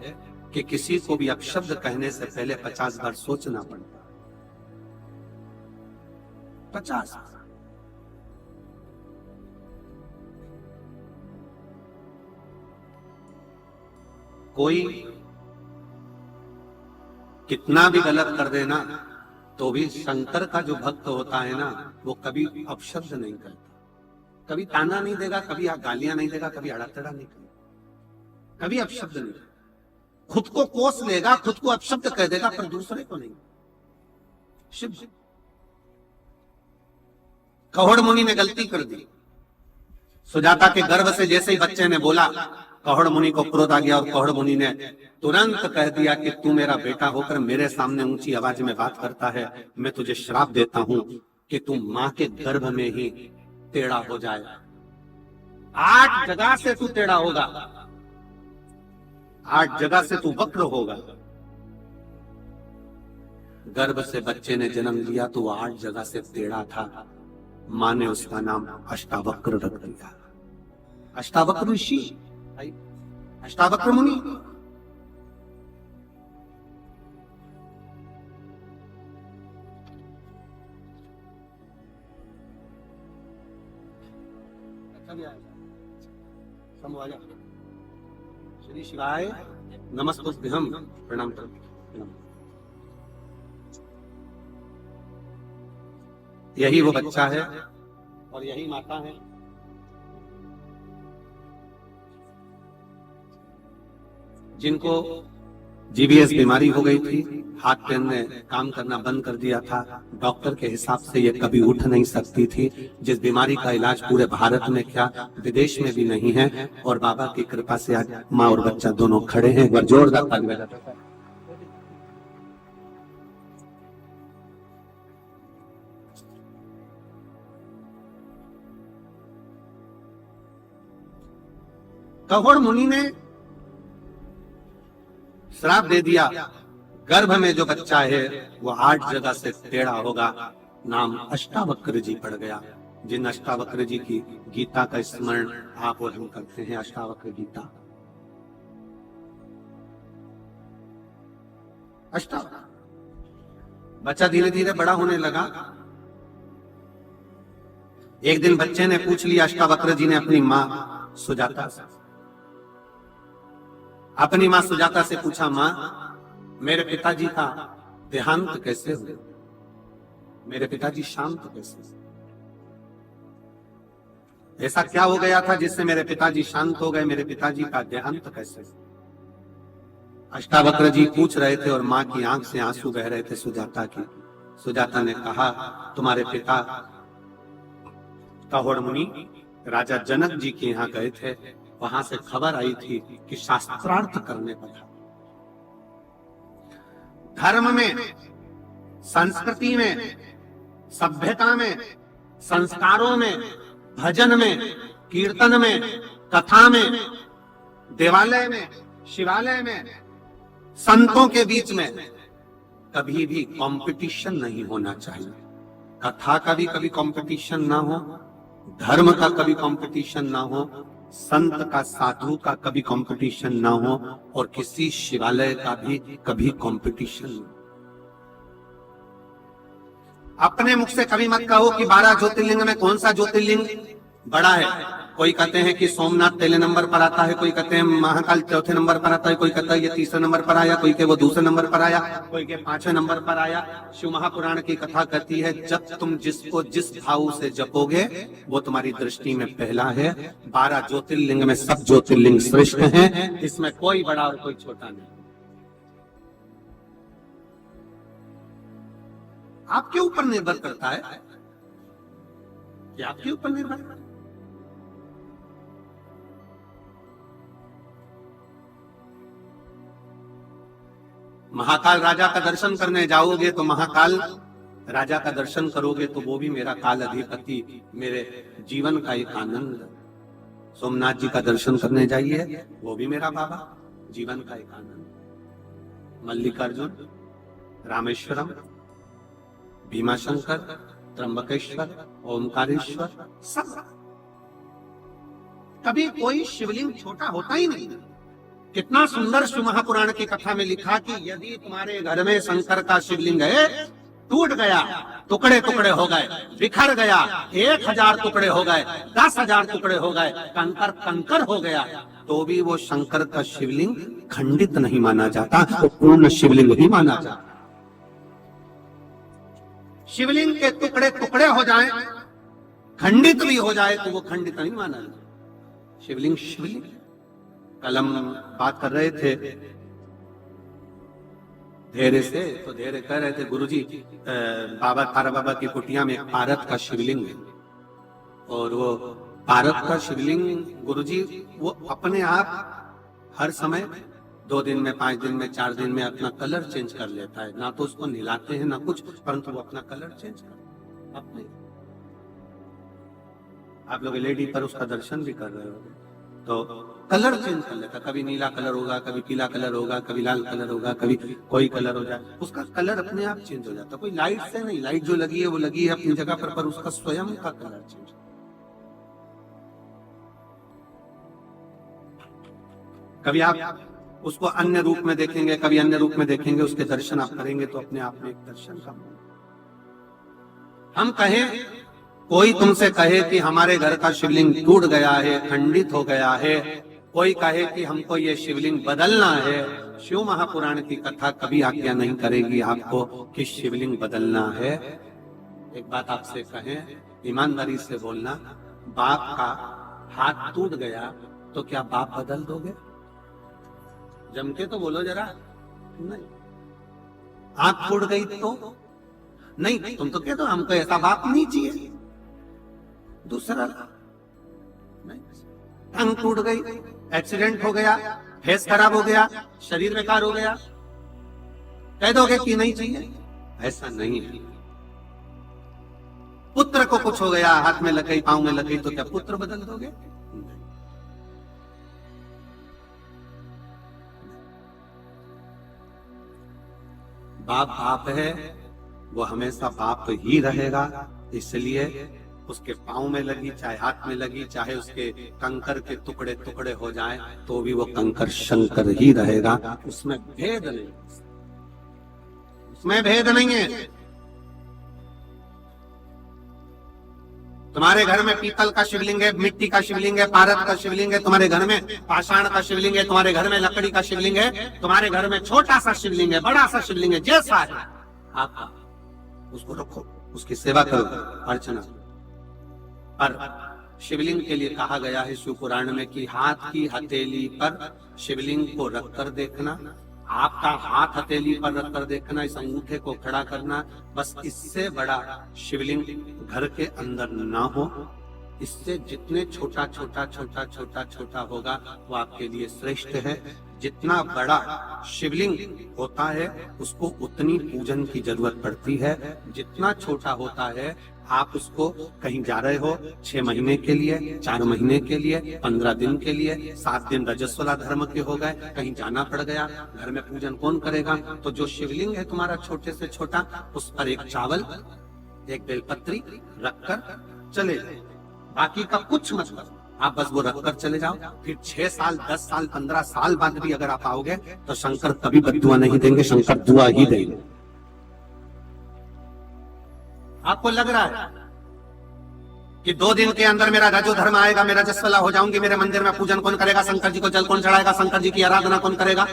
कि किसी को भी अपशब्द कहने से पहले 50 बार सोचना पड़ता है। 50। कोई कितना भी गलत कर देना तो भी शंकर का जो भक्त होता है ना, वो कभी अपशब्द नहीं करता, कभी ताना नहीं देगा, कभी गालियां नहीं देगा, कभी अड़ातड़ा नहीं करेगा, कभी अपशब्द नहीं। खुद को कोस लेगा, खुद को अपशब्द कह देगा, पर दूसरे को नहीं। शिव कहोड़ मुनि ने गलती कर दी। सुजाता के गर्भ से जैसे ही बच्चे ने बोला कौहड़ मुनि को क्रोध आ गया और कौहड़ मुनि ने तुरंत कह दिया कि तू मेरा बेटा होकर मेरे सामने ऊंची आवाज में बात करता है, मैं तुझे श्राप देता हूं कि तू मां के गर्भ में ही टेढ़ा हो जाए। 8 जगह से तू टेढ़ा होगा, 8 जगह से तू वक्र होगा। गर्भ से बच्चे ने जन्म लिया तो वो 8 जगह से टेढ़ा था। मां ने उसका नाम अष्टावक्र रख दिया। अष्टावक्र ऋषि, अष्टावक्र मुनि। श्री शिवाय नमस्तुभ्यं। प्रणाम करो। यही वो बच्चा है और यही माता है। जिनको जीबीएस बीमारी हो गई थी, हाथ पैर ने काम करना बंद कर दिया था, डॉक्टर के हिसाब से ये कभी उठ नहीं सकती थी। जिस बीमारी का इलाज पूरे भारत में क्या विदेश में भी नहीं है, और बाबा की कृपा से आज माँ और बच्चा दोनों खड़े हैं। एक बार जोरदार ताली बजाओ। कौहड़ मुनि ने श्राप दे दिया, गर्भ में जो बच्चा है वो 8 जगह से टेढ़ा होगा। नाम अष्टावक्र जी पड़ गया। जिन अष्टावक्र जी की गीता का स्मरण आप और हम करते हैं, अष्टावक्र गीता। बच्चा धीरे धीरे बड़ा होने लगा। एक दिन बच्चे ने पूछ लिया, अष्टावक्र जी ने अपनी माँ सुजाता से, अपनी मां सुजाता से पूछा, मां मेरे पिताजी का देहांत कैसे हुआ? मेरे पिताजी शांत कैसे? ऐसा क्या हो गया था जिससे मेरे पिताजी शांत हो गए? मेरे पिताजी का देहांत कैसे? अष्टावक्र जी पूछ रहे थे और मां की आंख से आंसू बह रहे थे सुजाता की। सुजाता ने कहा, तुम्हारे पिता कौहड़ मुनि राजा जनक जी के यहाँ गए थे, वहां से खबर आई थी कि शास्त्रार्थ करने पर धर्म में, संस्कृति में, सभ्यता में, संस्कारों में, भजन में, कीर्तन में, कथा में, देवालय में, शिवालय में, संतों के बीच में कभी भी कंपटीशन नहीं होना चाहिए। कथा का भी कभी कंपटीशन ना हो, धर्म का कभी कंपटीशन ना हो, संत का, साधु का कभी कंपटीशन ना हो, और किसी शिवालय का भी कभी कंपटीशन ना। अपने मुख से कभी मत कहो कि 12 ज्योतिर्लिंग में कौन सा ज्योतिर्लिंग बड़ा है। कोई कहते हैं कि सोमनाथ पहले नंबर पर आता है, कोई कहते हैं महाकाल चौथे नंबर पर आता है, कोई कहता है ये तीसरे नंबर पर आया, कोई के वो दूसरे नंबर पर आया, कोई के 5वें नंबर पर आया। शिव महापुराण की कथा कहती है, जब तुम जिसको जिस भाव से जपोगे वो तुम्हारी दृष्टि में पहला है। 12 ज्योतिर्लिंग में सब ज्योतिर्लिंग श्रेष्ठ हैं, इसमें कोई बड़ा और कोई छोटा नहीं। आपके ऊपर निर्भर करता है कि आपके ऊपर निर्भर करता है। महाकाल राजा का दर्शन करने जाओगे तो महाकाल राजा का दर्शन करोगे तो वो भी मेरा काल अधिपति, मेरे जीवन का एक आनंद। सोमनाथ जी का दर्शन करने जाइए, वो भी मेरा बाबा, जीवन का एक आनंद। मल्लिकार्जुन, रामेश्वरम, भीमाशंकर, त्र्यंबकेश्वर, ओमकारेश्वर, सब। कभी कोई शिवलिंग छोटा होता ही नहीं। कितना सुंदर शिव महापुराण की कथा में लिखा कि यदि तुम्हारे घर में शंकर का शिवलिंग है, टूट गया, टुकड़े टुकड़े हो गए, बिखर गया, 1000 टुकड़े हो गए, 10,000 टुकड़े हो गए, कंकर कंकर हो गया, तो भी वो शंकर का शिवलिंग खंडित नहीं माना जाता, वो पूर्ण शिवलिंग ही माना जाता। शिवलिंग के टुकड़े टुकड़े हो जाए, खंडित भी हो जाए, तो वो खंडित नहीं माना जाता। शिवलिंग शिवलिंग। कल हम बात कर रहे थे धैर्य से, तो धैर्य कह रहे थे, गुरुजी बाबा तारा बाबा की कुटिया में एक पारत का शिवलिंग है, और वो पारद का शिवलिंग गुरुजी वो अपने आप हर समय 2 दिन में, 5 दिन में, 4 दिन में अपना कलर चेंज कर लेता है। ना तो उसको नहलाते हैं ना कुछ, परंतु वो अपना कलर चेंज कर अपने। आप लोग एलईडी पर उसका दर्शन भी कर रहे हो तो कलर चेंज कर लेता, कभी नीला कलर होगा, कभी पीला कलर होगा, कभी लाल कलर होगा, कभी कोई कलर हो जाए, उसका कलर अपने आप चेंज हो जाता। कोई लाइट से नहीं, लाइट जो लगी है वो लगी है अपनी जगह पर उसका स्वयं का कलर चेंज। कभी आप उसको अन्य रूप में देखेंगे, कभी अन्य रूप में देखेंगे, उसके दर्शन आप करेंगे तो अपने आप में एक दर्शन का। हम कहें, कोई तुमसे कहे कि हमारे घर का शिवलिंग टूट गया है, खंडित हो गया है, कोई कहे कि हमको ये शिवलिंग बदलना है, शिव महापुराण की कथा कभी आज्ञा नहीं करेगी आपको कि शिवलिंग बदलना है। एक बात आपसे कहें, ईमानदारी से बोलना, बाप का हाथ टूट गया तो क्या बाप बदल दोगे? जम के तो बोलो जरा। नहीं। आंख फूट गई तो नहीं, तुम तो कहते हो हमको ऐसा बाप नहीं चाहिए। दूसरा नहीं, टंग टूट गई, एक्सीडेंट हो गया, फेस खराब हो गया, शरीर बेकार हो गया, कह दोगे कि नहीं चाहिए? ऐसा नहीं है। पुत्र को कुछ हो गया, हाथ में लग गई, पांव में लग गई, तो क्या पुत्र बदल दोगे? बाप बाप है, वो हमेशा बाप ही रहेगा। इसलिए उसके पांव में लगी, चाहे हाथ में लगी, चाहे उसके कंकर के टुकड़े टुकड़े हो जाए, तो भी वो कंकर शंकर ही रहेगा। उसमें भेद नहीं, उसमें भेद नहीं है। तुम्हारे घर में पीतल का शिवलिंग है, मिट्टी का शिवलिंग है, पारद का शिवलिंग है, तुम्हारे घर में पाषाण का शिवलिंग है, तुम्हारे घर में लकड़ी का शिवलिंग है, तुम्हारे घर में छोटा सा शिवलिंग है, बड़ा सा शिवलिंग है, जैसा है आपका, उसको रखो, उसकी सेवा करो, अर्चना। पर शिवलिंग के लिए कहा गया है शिव पुराण में कि हाथ की हथेली पर शिवलिंग को रखकर देखना, आपका हाथ हथेली पर रखकर देखना, इस अंगूठे को खड़ा करना, बस इससे बड़ा शिवलिंग घर के अंदर ना हो। इससे जितने छोटा छोटा छोटा छोटा छोटा होगा वो आपके लिए श्रेष्ठ है। जितना बड़ा शिवलिंग होता है उसको उतनी पूजन की जरूरत पड़ती है। जितना छोटा होता है, आप उसको कहीं जा रहे हो 6 महीने के लिए, 4 महीने के लिए, 15 दिन के लिए, 7 दिन रजस्वला धर्म के हो गए, कहीं जाना पड़ गया, घर में पूजन कौन करेगा? तो जो शिवलिंग है तुम्हारा छोटे से छोटा, उस पर एक चावल, एक बेलपत्री रखकर चले जाओ, बाकी का कुछ मत करो, आप बस वो रखकर चले जाओ। फिर 6 साल, 10 साल, 15 साल बाद भी अगर आप आओगे तो शंकर कभी बद्दुआ नहीं देंगे, शंकर दुआ ही देंगे। आपको लग रहा है कि 2 दिन के अंदर मेरा रजो धर्म आएगा, मैं रजस्वला हो जाऊंगी, मेरे मंदिर में पूजन कौन करेगा? शंकर जी को जल कौन चढ़ाएगा? शंकर जी की आराधना कौन करेगा?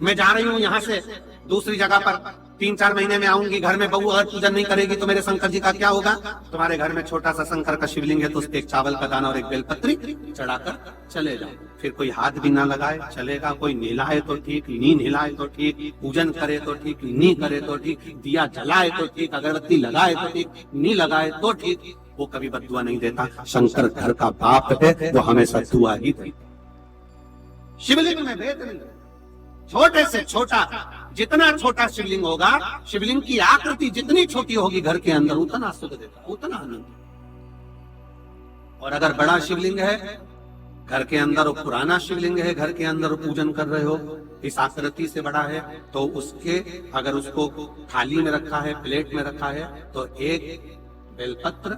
मैं जा रही हूँ यहाँ से दूसरी जगह पर, 3-4 महीने में आऊंगी, घर में बहू अगर पूजन नहीं करेगी तो मेरे शंकर जी का क्या होगा? तुम्हारे घर में छोटा सा शंकर का शिवलिंग है तो उसके एक चावल का दाना और एक बेलपत्री चढ़ाकर चले जाओ। फिर कोई हाथ भी ना लगाए चलेगा, कोई नहलाए तो ठीक, नी नहलाए तो ठीक, पूजन करे तो ठीक, नी करे तो ठीक, दिया जलाए तो ठीक, अगरबत्ती लगाए तो ठीक, नी लगाए तो ठीक, वो कभी बद्दुआ नहीं देता। शंकर घर का बाप है, वो हमेशा दुआ ही देता। शिवलिंग में भेद नहीं, छोटे से छोटा, जितना छोटा शिवलिंग होगा, शिवलिंग की आकृति जितनी छोटी होगी घर के अंदर, उतना सुख देता, उतना आनंद। और अगर बड़ा शिवलिंग है घर के अंदर, वो पुराना शिवलिंग है घर के अंदर, पूजन कर रहे हो, इस आकृति से बड़ा है, तो उसके अगर उसको थाली में रखा है, प्लेट में रखा है, तो एक बेलपत्र,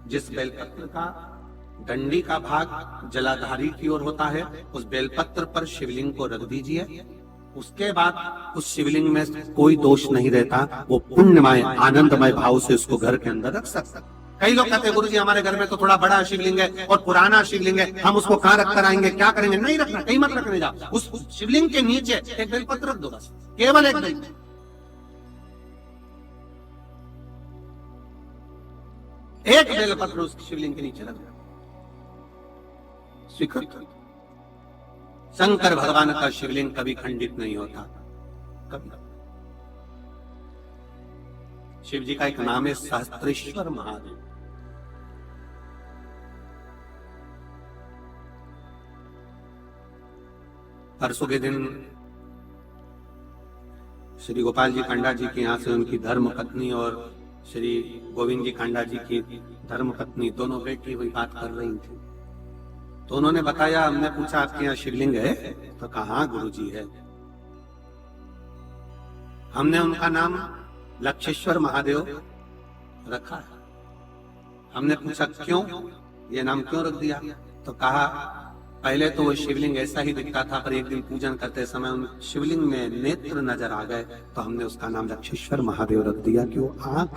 जिस बेलपत्र का डंडी का भाग जलाधारी की ओर होता है, उस बेलपत्र पर शिवलिंग को रख दीजिए। उसके बाद उस शिवलिंग में कोई दोष नहीं रहता, वो पुण्यमय आनंदमय भाव से उसको घर के अंदर रख सकता। कई लोग कहते हैं गुरुजी हमारे घर में तो थोड़ा बड़ा शिवलिंग है और पुराना शिवलिंग है, हम उसको कहाँ रख कर आएंगे, क्या करेंगे? नहीं रखना, कहीं मत रखने जाओ, उस शिवलिंग के नीचे एक बेलपत्र रख दो, बस केवल एक बेल, एक बेलपत्र उस शिवलिंग के नीचे रख दो, स्वीकृत। शंकर भगवान का शिवलिंग कभी खंडित नहीं होता, कभी। शिव जी का एक नाम है सहस्त्रेश्वर महादेव। परसों के दिन श्री गोपाल जी कांडा जी के यहाँ से उनकी धर्म पत्नी और श्री गोविंद जी कांडा जी की धर्म पत्नी दोनों बैठी हुई बात कर रही थी। तो उन्होंने बताया, हमने पूछा आपके यहाँ शिवलिंग है? तो कहा हाँ गुरुजी है। हमने उनका नाम लक्षेश्वर महादेव रखा है। हमने पूछा क्यों, ये नाम क्यों रख दिया? तो कहा पहले तो वो शिवलिंग ऐसा ही दिखता था, पर एक दिन पूजन करते समय उन शिवलिंग में नेत्र नजर आ गए, तो हमने उसका नाम लक्षेश्वर महादेव रख दिया कि वो आंख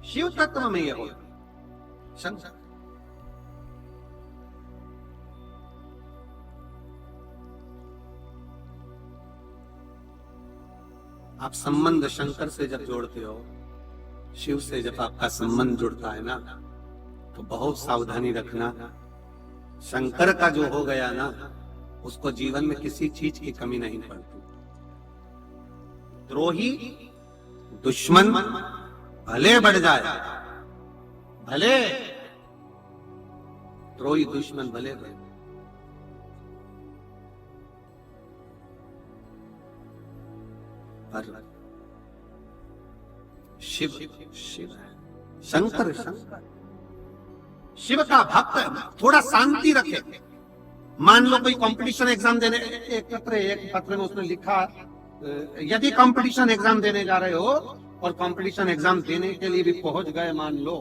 शिव तत्व में ये हो शंकर। आप संबंध शंकर से जब जोड़ते हो, शिव से जब आपका संबंध जुड़ता है ना, तो बहुत सावधानी रखना। शंकर का जो हो गया ना, उसको जीवन में किसी चीज की कमी नहीं पड़ती। द्रोही दुश्मन भले बढ़ जाए, भले द्रोही दुश्मन भले बढ़, पर शिव शिव है, शंकर शंकर शिव का भक्त है। थोड़ा शांति रखे। मान लो कोई कंपटीशन एग्जाम देने, एक पत्र में उसने लिखा, यदि कंपटीशन एग्जाम देने जा रहे हो और कंपटीशन एग्जाम देने के लिए भी पहुंच गए, मान लो,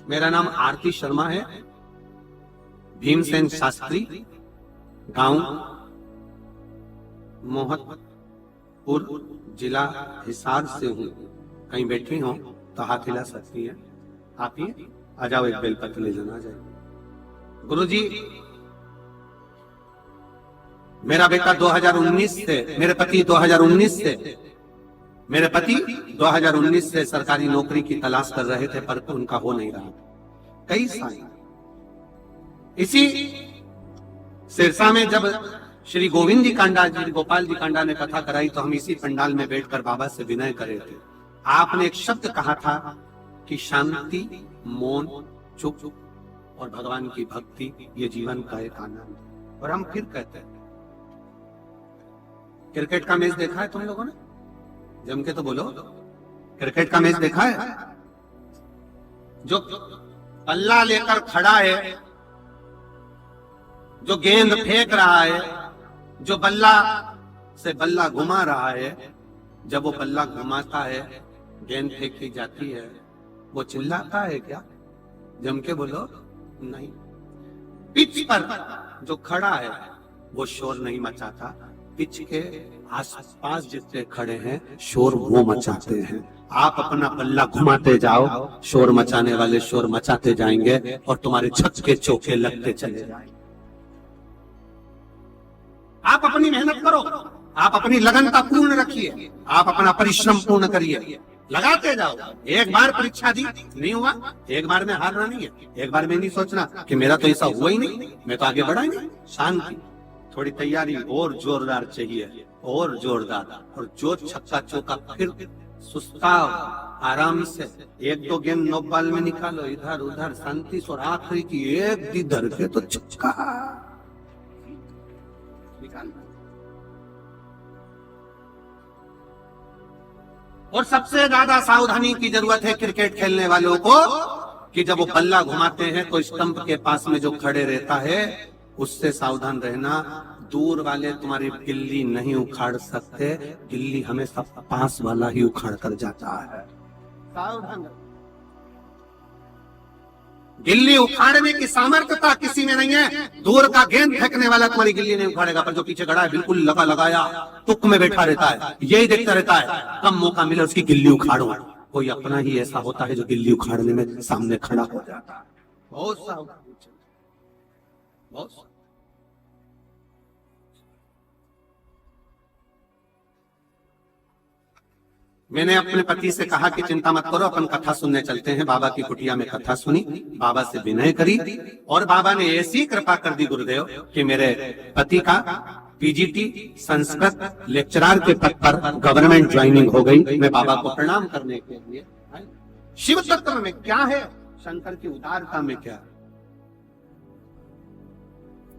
मेरा नाम आरती शर्मा है, भीमसेन शास्त्री, गांव मोहतपुर, जिला हिसार से हूँ। कहीं बैठी हो तो हाथ हिला सकती है। आप ही आ जाओ, एक बेलपत्र ले जाना। जाए गुरुजी, मेरा बेटा 2019 से, मेरे पति 2019 से सरकारी नौकरी की तलाश कर रहे थे, पर उनका हो नहीं रहा। कई साल इसी सिरसा में जब श्री गोविंद जी कांडा जी, गोपाल जी कांडा ने कथा कराई, तो हम इसी पंडाल में बैठकर बाबा से विनय करे थे। आपने एक शब्द कहा था कि शांति, मौन, चुप और भगवान की भक्ति, ये जीवन का एक आनंद। और हम फिर कहते हैं, क्रिकेट का मैच देखा है तुम लोगों ने? जम के तो बोलो, क्रिकेट का मैच देखा है? जो बल्ला लेकर खड़ा है, जो गेंद फेंक रहा है, जो बल्ला से बल्ला घुमा रहा है, जब वो बल्ला घुमाता है, गेंद फेंकी जाती है, वो चिल्लाता है क्या? जम के बोलो, नहीं। पिच पर जो खड़ा है वो शोर नहीं मचाता, पिच के आसपास जितने खड़े हैं शोर वो मचाते हैं। आप अपना बल्ला घुमाते जाओ, शोर मचाने वाले शोर मचाते जाएंगे और तुम्हारे छक्के चौके लगते चले जाएंगे। आप अपनी मेहनत करो, आप अपनी लगनता पूर्ण रखिए, आप अपना परिश्रम पूर्ण करिए, लगाते जाओ। एक बार परीक्षा दी, नहीं हुआ, एक बार में हारना नहीं है। एक बार में नहीं सोचना कि मेरा तो ऐसा हुआ ही नहीं, मैं तो आगे बढ़ा ही नहीं। शांति, थोड़ी तैयारी और जोरदार चाहिए, और जोरदार, और जो छक्का चौका फिर सुस्ताओ, आराम से। एक दो गेंद नो बॉल में निकालो, इधर उधर शांति से, और आखिरी की एक इधर के तो छक्का निकालना। और सबसे ज्यादा सावधानी की जरूरत है क्रिकेट खेलने वालों को, कि जब वो बल्ला घुमाते हैं तो स्टंप के पास में जो खड़े रहता है उससे सावधान रहना। दूर वाले तुम्हारी गिल्ली नहीं उखाड़ सकते, गिल्ली हमेशा पास वाला ही उखाड़ कर जाता है। सावधान। गिल्ली उखाड़ने की सामर्थ्यता किसी में नहीं है। दूर का गेंद फेंकने वाला तुम्हारी गिल्ली नहीं उखाड़ेगा, पर जो पीछे खड़ा है बिल्कुल लगा लगाया तुक में बैठा रहता है, यही देखता रहता है कब मौका मिले उसकी गिल्ली उखाड़ो। कोई अपना ही ऐसा होता है जो गिल्ली उखाड़ने में सामने खड़ा हो जाता है। बहुत सावधान, बहुत। मैंने अपने पति से कहा कि चिंता मत करो, अपन कथा सुनने चलते हैं। बाबा की कुटिया में कथा सुनी, बाबा से विनय करी, और बाबा ने ऐसी कृपा कर दी गुरुदेव कि मेरे पति का पीजीटी संस्कृत लेक्चरर के पद पर गवर्नमेंट ज्वाइनिंग हो गई। मैं बाबा को प्रणाम करने के लिए शिव तत्व में क्या है, शंकर की उदारता में क्या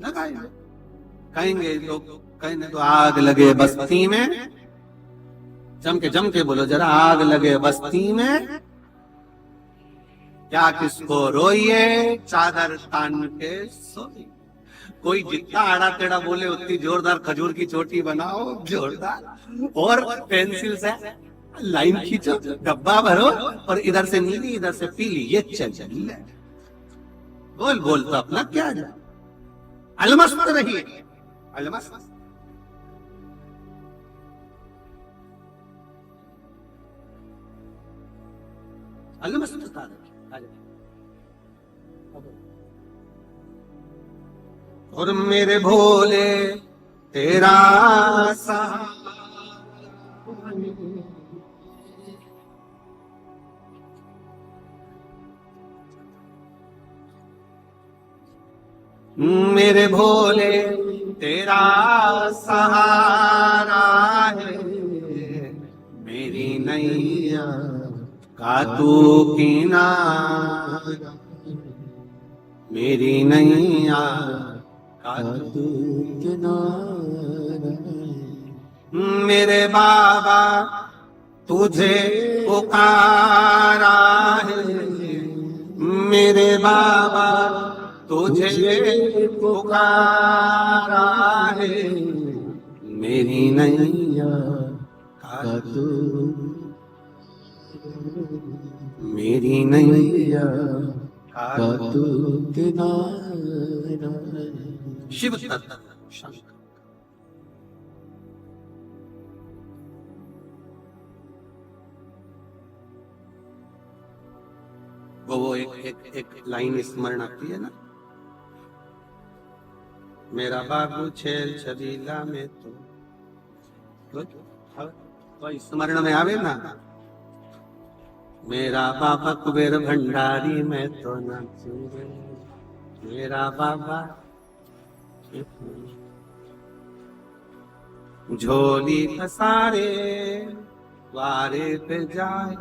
लगाएंगे, कहेंगे लोग, कहेंगे तो आग लगे बस्ती में, जम के बोलो जरा, आग लगे बस्ती में, क्या किसको रोइए चादर तान के सोइए। कोई जितना आड़ा टेढ़ा बोले उतनी जोरदार खजूर की चोटी बनाओ, जोरदार, और पेंसिल से लाइन खींचो, डब्बा भरो, और इधर से नीली इधर से पीली, ये चल बोल बोल तो अपना क्या जाए, अलमस्त रहिए, अलमस्त। अलमस्तता रखिए। और मेरे भोले तेरा मेरे भोले तेरा सहारा है, मेरी नैया का तू किनारा, मेरी नैया का तू किनारा, मेरे बाबा तुझे पुकारा है, मेरे बाबा तुझे पुकारा है, मेरी नैया का तू, मेरी नैया का तू किनारा। शिव तत्व शंकर। वो एक लाइन स्मरण आती है ना, मेरा बाबू छेल छबीला में तो स्मरण में आवे ना, मेरा बाबा कुबेर भंडारी में तो नाचू, मेरा बाबा झोली पसारे द्वारे पे जाए,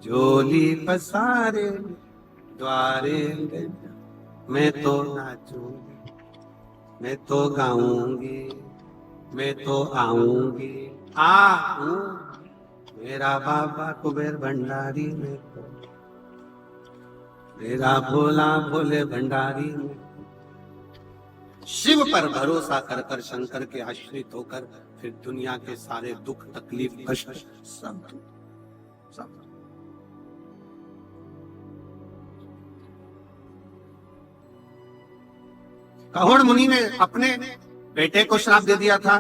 झोली पसारे द्वारे पे जाए, मैं तो नाचूंगी, मैं तो गाऊंगी, मैं तो आऊंगी, मेरा बाबा कुबेर भंडारी में तो, मेरा भोला भोले भंडारी में। शिव पर भरोसा कर कर, शंकर के आश्रित होकर, फिर दुनिया के सारे दुख तकलीफ कष्ट सब सब। कहोड़ मुनि ने अपने बेटे को श्राप दे दिया था,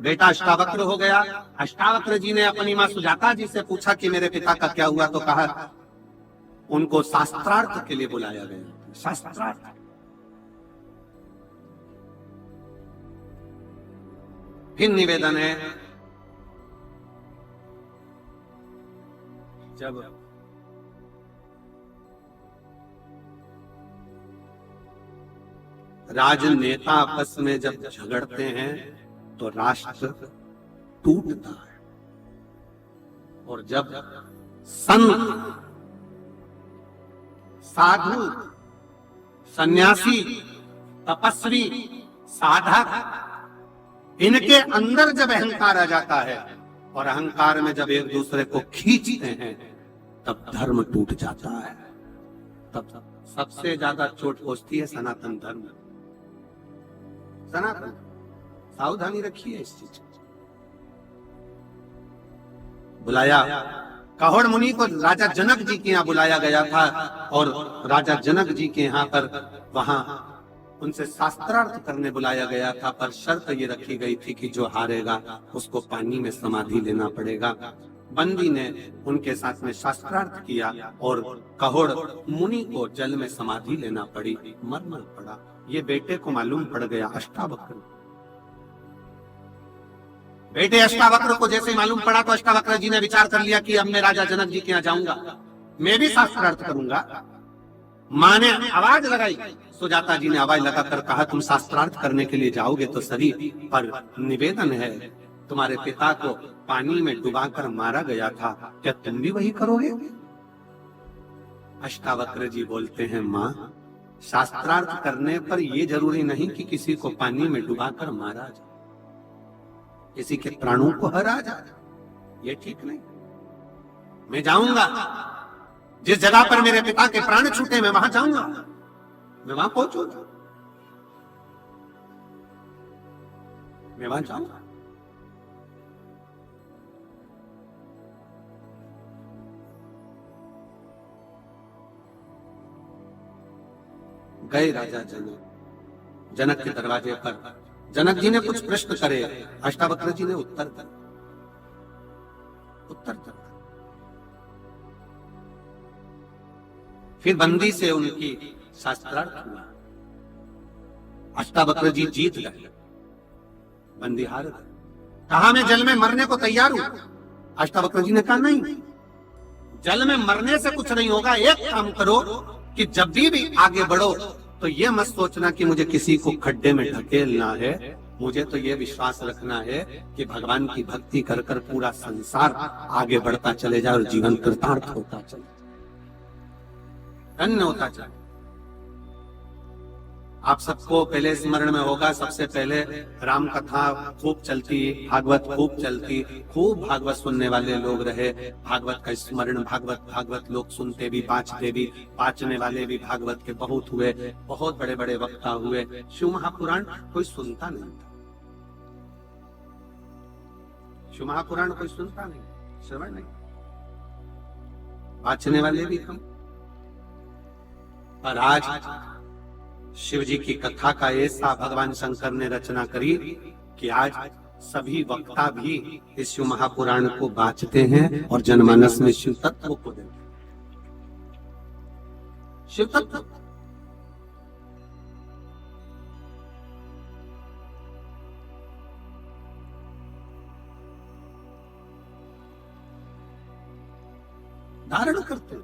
बेटा अष्टावक्र हो गया। अष्टावक्र जी ने अपनी मां सुजाता जी से पूछा कि मेरे पिता का क्या हुआ, तो कहा उनको शास्त्रार्थ के लिए बुलाया गया। शास्त्रार्थ फिर निवेदन है, जब राजनेता आपस में जब झगड़ते हैं तो राष्ट्र टूटता है, और जब संत साधु सन्यासी तपस्वी साधक इनके अंदर जब अहंकार आ जाता है, और अहंकार में जब एक दूसरे को खींचते हैं, तब धर्म टूट जाता है। तब सबसे ज्यादा चोट पहुंचती है सनातन धर्म। सनातन सावधानी रखिए इस चीज की। बुलाया कहोड़ मुनि को राजा जनक जी के यहाँ बुलाया गया था, और राजा जनक जी के यहाँ पर वहां उनसे शास्त्रार्थ करने बुलाया गया था, पर शर्त ये रखी गई थी कि जो हारेगा उसको पानी में समाधि लेना पड़ेगा। बंदी ने उनके साथ में शास्त्रार्थ किया, और कहोड़ मुनि को जल में समाधि लेना पड़ी, मर पड़ा। ये बेटे को मालूम पड़ गया अष्टावक्र, बेटे अष्टावक्र को जैसे मालूम पड़ा तो अष्टावक्र जी ने विचार कर लिया कि अब मैं राजा जनक जी के यहाँ जाऊंगा, मैं भी शास्त्रार्थ करूंगा। माँ ने आवाज लगाई, सुजाता जी ने आवाज लगाकर कहा, तुम शास्त्रार्थ करने के लिए जाओगे तो सही, पर निवेदन है, तुम्हारे पिता को पानी में डुबाकर मारा गया था, क्या तुम भी वही करोगे? अष्टावक्र जी बोलते हैं, माँ, शास्त्रार्थ करने पर यह जरूरी नहीं कि किसी को पानी में डुबाकर मारा जाए, किसी के प्राणों को हरा जाए, ये ठीक नहीं। मैं जाऊंगा, जिस जगह पर मेरे पिता के प्राण छूटे मैं वहां जाऊंगा, मैं वहां पहुंचूंगा, मैं वहां जाऊंगा। गए राजा जनक, जनक के दरवाजे पर जनक जी ने कुछ प्रश्न करे, अष्टावक्र जी ने उत्तर कर। फिर बंदी से उनकी शास्त्रार्थ हुआ, अष्टावक्र जी जीत गए, बंदी हार गए। कहा मैं जल में मरने को तैयार हूं। अष्टावक्र जी ने कहा नहीं, जल में मरने से कुछ नहीं होगा, एक काम करो कि जब भी आगे बढ़ो तो ये मत सोचना कि मुझे किसी को खड्डे में ढकेलना है, मुझे तो ये विश्वास रखना है कि भगवान की भक्ति कर कर पूरा संसार आगे बढ़ता चले जाए और जीवन कृतार्थ होता चले, धन्य होता चले। आप सबको पहले स्मरण में होगा, सबसे पहले राम कथा खूब चलती, भागवत खूब चलती, खूब भागवत सुनने वाले लोग रहे, भागवत का स्मरण, भागवत लोग सुनते भी, पांचते भी, पांचने वाले भी भागवत के बहुत हुए, बहुत बड़े बड़े वक्ता हुए। शिव महापुराण कोई सुनता नहीं था, शिव महापुराण कोई सुनता नहीं, श्रवण नहीं, पांचने वाले भी कम। पर आज शिव जी की कथा का ऐसा भगवान शंकर ने रचना करी कि आज सभी वक्ता भी इस शिव महापुराण को बाँचते हैं और जनमानस में शिव तत्व को देते हैं। शिव तत्व धारण करते हैं,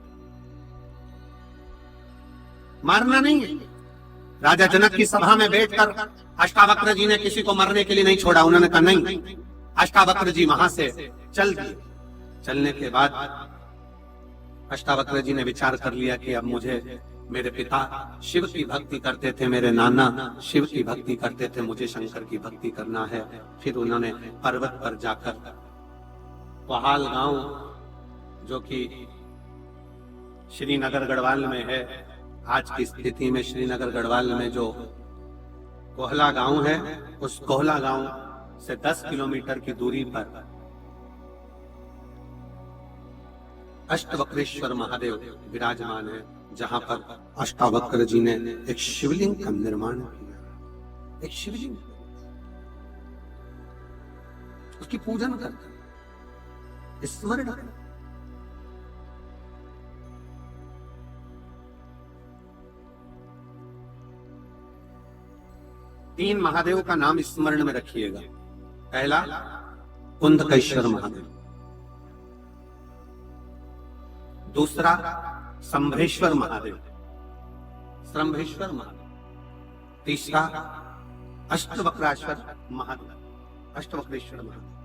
मारना नहीं है। राजा जनक की सभा में बैठकर अष्टावक्र जी ने किसी को मरने के लिए नहीं छोड़ा, उन्होंने कहा नहीं। अष्टावक्र जी वहां से चल दिए। चलने के बाद अष्टावक्र जी ने विचार कर लिया कि अब मुझे, मेरे पिता शिव की भक्ति करते थे, मेरे नाना शिव की भक्ति करते थे, मुझे शंकर की भक्ति करना है। फिर उन्होंने पर्वत पर जाकर पहाल गांव, जो कि श्रीनगर गढ़वाल में है, आज की स्थिति में श्रीनगर गढ़वाल में जो कोहला गांव है, उस कोहला गांव से 10 किलोमीटर की दूरी पर अष्टवक्रेश्वर महादेव विराजमान है, जहां पर अष्टावक्र जी ने एक शिवलिंग का निर्माण किया, एक शिवलिंग, उसकी पूजन करते, स्मरण करते। तीन महादेव का नाम स्मरण में रखिएगा। पहला कुंदकेश्वर महादेव, दूसरा संभ्रेश्वर महादेव, संभ्रेश्वर महादेव, तीसरा अष्टवक्रेश्वर महादेव, अष्टवक्रेश्वर महादेव।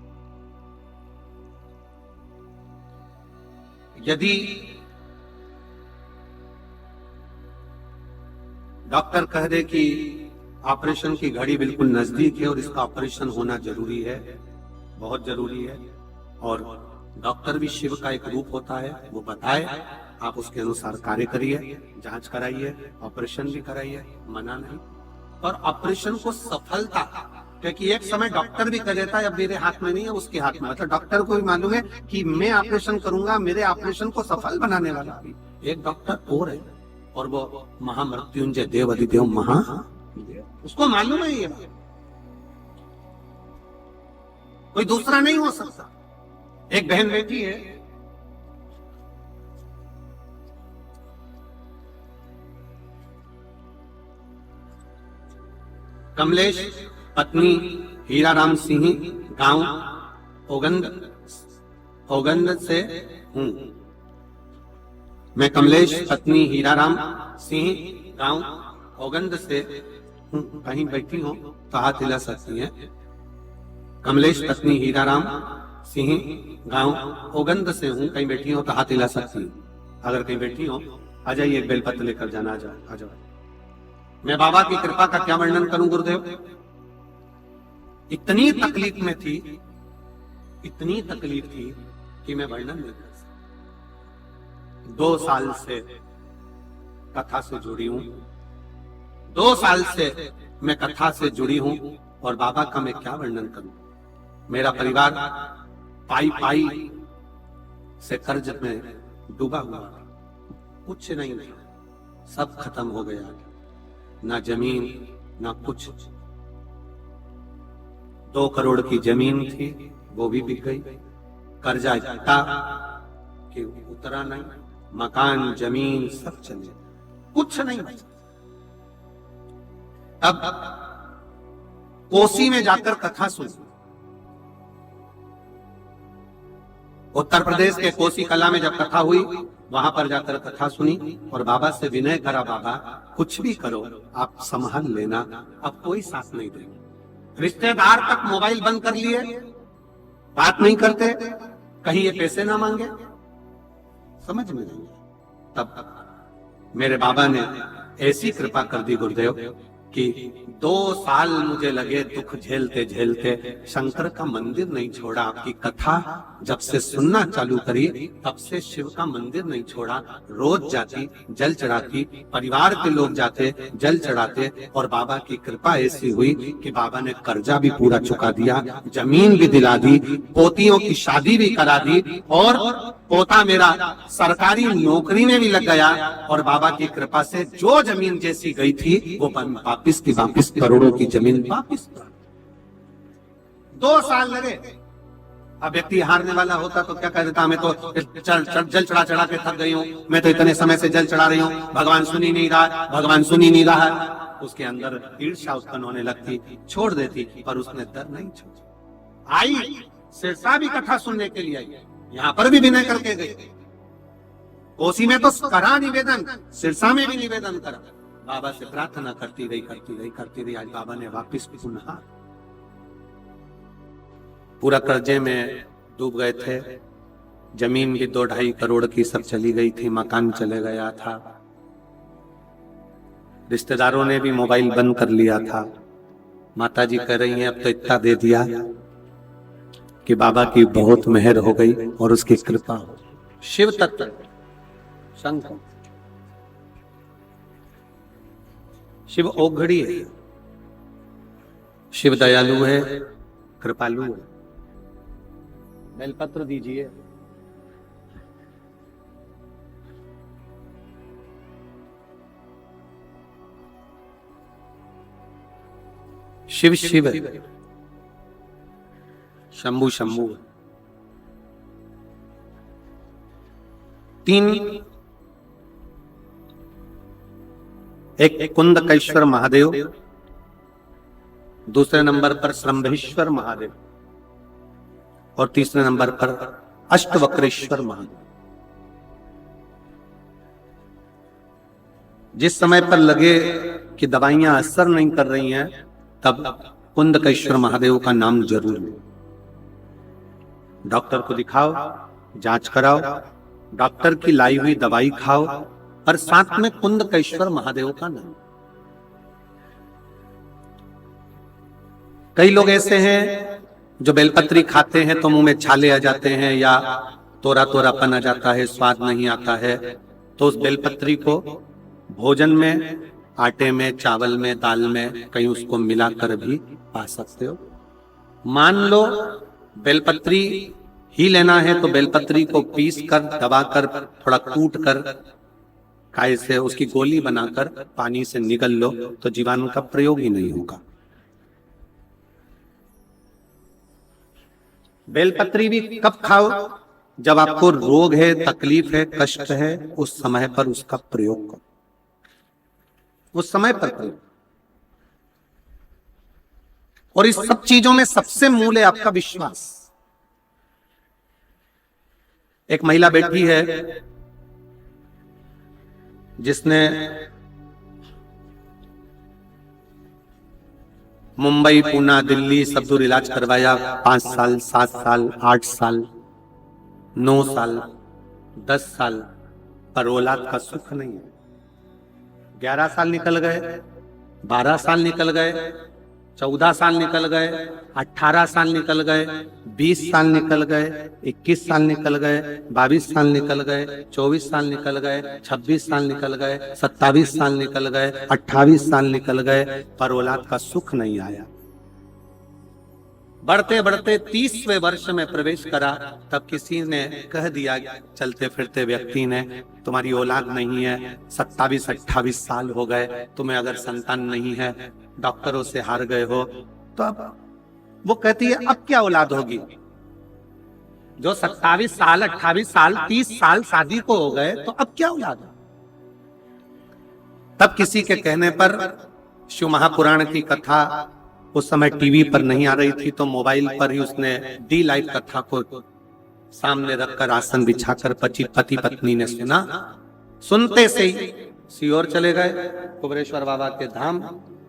यदि डॉक्टर कह दे कि ऑपरेशन की घड़ी बिल्कुल नजदीक है और इसका ऑपरेशन होना जरूरी है, बहुत जरूरी है, और डॉक्टर भी शिव का एक रूप होता है, वो बताए, आप उसके अनुसार कार्य करिए, जांच कराइए, ऑपरेशन भी कराइए, मना नहीं। और ऑपरेशन को सफलता, क्योंकि एक समय डॉक्टर भी कर देता है, अब मेरे हाथ में नहीं है, उसके हाथ में, मतलब डॉक्टर को भी मालूम है कि मैं ऑपरेशन करूंगा, मेरे ऑपरेशन को सफल बनाने वाला भी एक डॉक्टर और है, और वो महामृत्युंजय देव अधिदेव महा, उसको मालूम है ये, कोई दूसरा नहीं हो सकता। एक बहन बेटी है, कमलेश पत्नी हीराराम सिंह गांव ओगंद से हूं। मैं कमलेश पत्नी हीराराम सिंह गांव ओगंद से हूं। कहीं बैठी हो तो हाथ हिला सकती हैं। कमलेश पत्नी हीराराम सिंह गांव ओगंद से हूं। कहीं बैठी हो तो हाथ हिला सकती हैं। अगर कहीं बैठी हो आ जाइए, एक बेलपत्र लेकर जाना। आ जाओ। मैं बाबा की कृपा का क्या वर्णन करूं गुरुदेव। इतनी तकलीफ में थी, इतनी तकलीफ थी कि मैं वर्णन नहीं कर सकता। 2 साल से कथा से जुड़ी हूं। 2 साल से मैं कथा से जुड़ी हूं और बाबा का मैं क्या वर्णन करूं। मेरा परिवार पाई से कर्ज में डूबा हुआ, कुछ नहीं था, सब खत्म हो गया। ना जमीन ना कुछ। 2 करोड़ की जमीन थी, वो भी बिक गई। कर्जा इतना कि उतरा नहीं। मकान जमीन सब चले, कुछ नहीं बचा। अब कोसी में जाकर कथा सुनी। उत्तर प्रदेश के कोसी कला में जब कथा हुई, वहां पर जाकर कथा सुनी और बाबा से विनय करा, बाबा कुछ भी करो, आप संभाल लेना, अब कोई साथ नहीं देंगे। रिश्तेदार तक मोबाइल बंद कर लिए, बात नहीं करते, कहीं ये पैसे ना मांगे, समझ में नहीं। तब मेरे बाबा ने ऐसी कृपा कर दी गुरुदेव कि 2 साल मुझे लगे दुख झेलते झेलते, शंकर का मंदिर नहीं छोड़ा। आपकी कथा जब से सुनना चालू करी, तब से शिव का मंदिर नहीं छोड़ा। रोज जाती, जल चढ़ाती, परिवार के लोग जाते, जल चढ़ाते और बाबा की कृपा ऐसी हुई कि बाबा ने कर्जा भी पूरा चुका दिया, जमीन भी दिला दी, पोतियों की शादी भी करा दी और पोता मेरा सरकारी नौकरी में भी लग गया। और बाबा की कृपा से जो जमीन जैसी गई थी वो वापिस की वापिस, करोड़ों की जमीन वापिस। 2 साल लगे। अब व्यक्ति हारने वाला होता तो क्या कह देता, मैं तो जल चढ़ा के थक गई हूं, मैं तो इतने समय से जल चढ़ा रही हूं, भगवान सुन ही नहीं रहा, भगवान सुन ही नहीं रहा। उसके अंदर ईर्ष्या उत्पन्न होने लगती, छोड़ देती। पर उसने डर नहीं छोड़ा। आई सिरसा भी कथा सुनने के लिए आई, यहां पर भी विनय करके गई। कोसी में तो करा निवेदन, सिरसा में भी निवेदन करा, बाबा से प्रार्थना करती रही। आज बाबा ने वापिस पुनः, पूरा कर्जे में डूब गए थे, जमीन भी 2-2.5 करोड़ की सब चली गई थी, मकान चले गया था, रिश्तेदारों ने भी मोबाइल बंद कर लिया था। माताजी कह रही हैं अब तो इतना दे दिया कि बाबा की बहुत मेहर हो गई और उसकी कृपा हो। शिव तत्व शंकर, शिव औघड़ी है, शिव दयालु है, कृपालु है। बेलपत्र दीजिए। शिव शिव है, शंभु शंभु है। 3, एक कुंदकेश्वर महादेव, दूसरे नंबर पर श्रंभेश्वर महादेव और तीसरे नंबर पर अष्टवक्रेश्वर महादेव। जिस समय पर लगे कि दवाइयां असर नहीं कर रही हैं, तब कुंदकेश्वर महादेव का नाम जरूर लो। डॉक्टर को दिखाओ, जांच कराओ, डॉक्टर की लाई हुई दवाई खाओ और साथ में कुंदकेश्वर महादेव का नाम। कई लोग ऐसे हैं जो बेलपत्री खाते हैं तो मुंह में छाले आ जाते हैं या तोरापन आ जाता है, स्वाद नहीं आता है। तो उस बेलपत्री को भोजन में, आटे में, चावल में, दाल में कहीं उसको मिलाकर भी पा सकते हो। मान लो बेलपत्री ही लेना है तो बेलपत्री को पीस कर, दबाकर, थोड़ा कूट कर, काय से उसकी गोली बनाकर पानी से निगल लो तो जीवाणु का प्रयोग ही नहीं होगा। बेलपत्री भी कब खाओ? जब आपको रोग है, तकलीफ है, कष्ट है, उस समय पर उसका प्रयोग करो, उस समय पर प्रयोग। और इस सब चीजों में सबसे मूल है आपका विश्वास। एक महिला बैठी है जिसने मुंबई, पूना, दिल्ली सब दूर इलाज करवाया। 5 साल, 7 साल, 8 साल, 9 साल, 10 साल, पर औलाद का सुख नहीं है। 11 साल निकल गए, 12 साल निकल गए, 14 साल निकल गए, 18 साल निकल गए, 20 साल निकल गए, 21 साल निकल गए, 22 साल निकल गए, 24 साल निकल गए, 26 साल निकल गए, 27 साल निकल गए, 28 साल निकल गए, पर औलाद का सुख नहीं आया। बढ़ते बढ़ते 30वें वर्ष में प्रवेश करा, तब किसी ने कह दिया, चलते फिरते व्यक्ति ने, तुम्हारी औलाद नहीं है, 27-28 साल हो गए, तुम्हें अगर संतान नहीं है, डॉक्टरों से हार गए हो, तो अब वो कहती है अब क्या औलाद होगी? जो 27 साल, 28 साल, 30 साल शादी को हो गए, तो अब क्या औलाद है? तब किसी के कहने पर शिव महापुराण की कथा उस समय टीवी पर नहीं आ रही थी, तो मोबाइल पर ही उसने डी लाइव कथा को सामने रखकर आसन बिछाकर पति पत्नी ने सुना। सुनते से ही सीहोर चले गए कुबरेश्वर बाबा के धाम,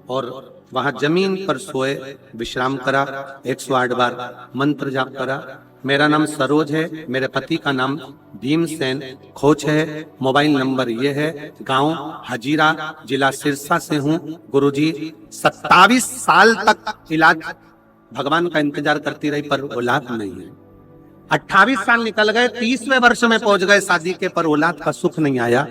और वहां जमीन पर सोए, विश्राम करा, 108 बार मंत्र जाप करा। मेरा नाम सरोज है, मेरे पति का नाम भीमसेन खोच है, मोबाइल नंबर ये है, गांव हजीरा, जिला सिरसा से हूँ। गुरुजी 27 साल तक इलाज भगवान का इंतजार करती रही, पर औलाद नहीं है। 28 साल निकल गए, 30वें वर्ष में पहुंच गए शादी के, पर औलाद का सुख नहीं आया।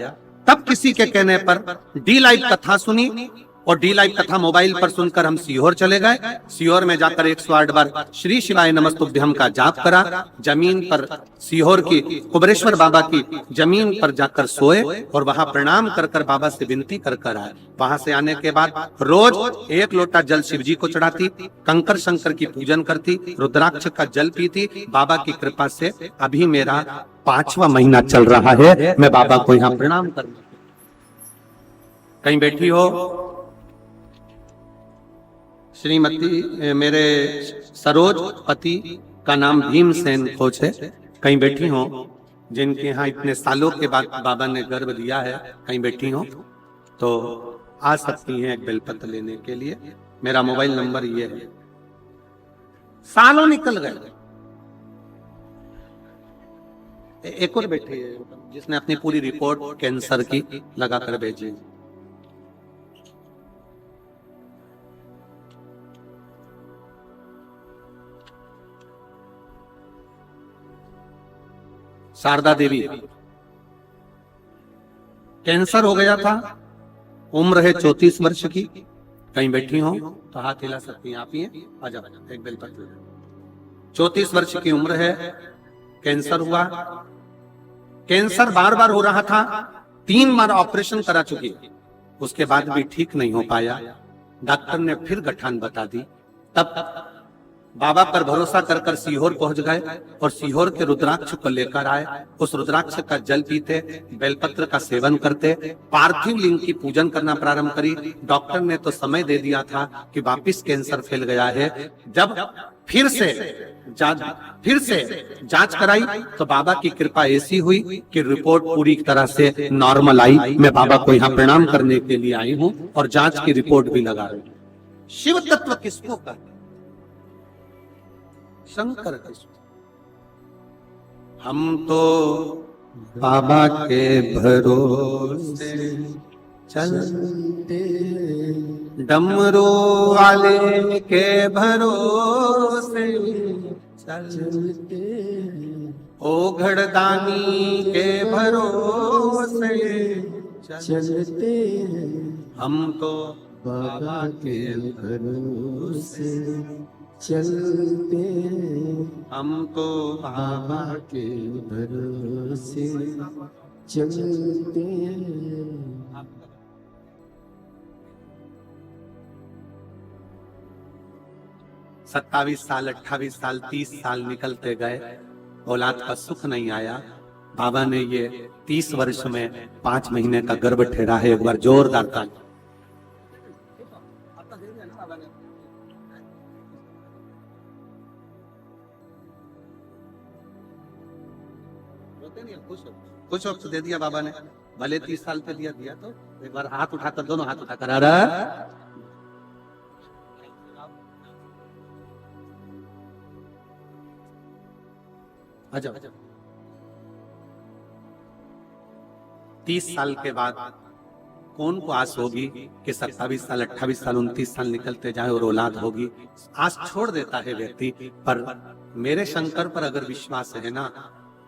तब किसी के कहने पर डी लाइव कथा सुनी, और डी लाइव कथा मोबाइल पर सुनकर हम सीहोर चले गए। सीहोर में जाकर 108 बार श्री शिवाय नमस्तुभ्यम का जाप करा। जमीन पर सीहोर की कुबरेश्वर बाबा की जमीन पर जाकर सोए, और वहां प्रणाम कर कर बाबा से विनती कर कर आए। वहां से आने के बाद रोज 1 लोटा जल शिव जी को चढ़ाती, कंकर शंकर की पूजन करती, रुद्राक्ष का जल पीती। बाबा की कृपा से अभी मेरा 5वां महीना चल रहा है। मैं बाबा को यहाँ प्रणाम कर, कहीं बैठी हो श्रीमती, मेरे सरोज पति का नाम भीमसेन खोच है, कहीं बैठी हो जिनके यहाँ इतने सालों के बाद बाबा ने गर्भ दिया है, कहीं बैठी हो तो आ सकती हैं एक बेलपत्र लेने के लिए। मेरा मोबाइल नंबर ये है। सालों निकल गए। एक और बैठी है जिसने अपनी पूरी रिपोर्ट कैंसर की लगाकर भेजी। शारदा देवी, कैंसर हो गया था, उम्र है 34 वर्ष की, कहीं बैठी हो तो हाथ हिला सकती हैं। आप ही हैं, आ जाओ, एक बेलपत्र। 34 वर्ष की उम्र है, कैंसर हुआ। कैंसर बार बार हो रहा था, 3 बार ऑपरेशन करा चुकी, उसके बाद भी ठीक नहीं हो पाया। डॉक्टर ने फिर गठान बता दी। तब बाबा पर भरोसा कर कर सीहोर पहुंच गए, और सीहोर के रुद्राक्ष को लेकर आए। उस रुद्राक्ष का जल पीते, बेलपत्र का सेवन करते, पार्थिव लिंग की पूजन करना प्रारंभ करी। डॉक्टर ने तो समय दे दिया था कि वापिस कैंसर फैल गया है। जब फिर से जांच कराई तो बाबा की कृपा ऐसी हुई कि रिपोर्ट पूरी तरह से नॉर्मल आई। मैं बाबा को यहाँ प्रणाम करने के लिए आई हूँ, और जांच की रिपोर्ट भी लगा रही हूँ। शिव तत्व किसको कहते? शंकर किसको? हम तो बाबा के भरोसे चलते, डमरू वाले के भरोसे चलते, ओ घड़दानी के भरोसे चलते, हम तो बाबा के भरोसे चलते, हम तो बाबा के भरोसे चलते। 27 साल, 28 साल, 30 साल निकलते गए, औलाद का सुख नहीं आया। बाबा ने ये 30 वर्ष में 5 महीने का गर्भ ठहरा है। एक बार जोरदार ताली। रोते नहीं, कुछ वक्त दे दिया बाबा ने, भले 30 साल पे दिया तो एक बार हाथ उठाकर, दोनों हाथ उठाकर अच्छा 30 साल के बाद कौन को आस होगी कि 27 साल, 28 साल, 29 साल निकलते जाए और औलाद होगी। आस छोड़ देता है व्यक्ति, पर मेरे शंकर पर अगर विश्वास है ना,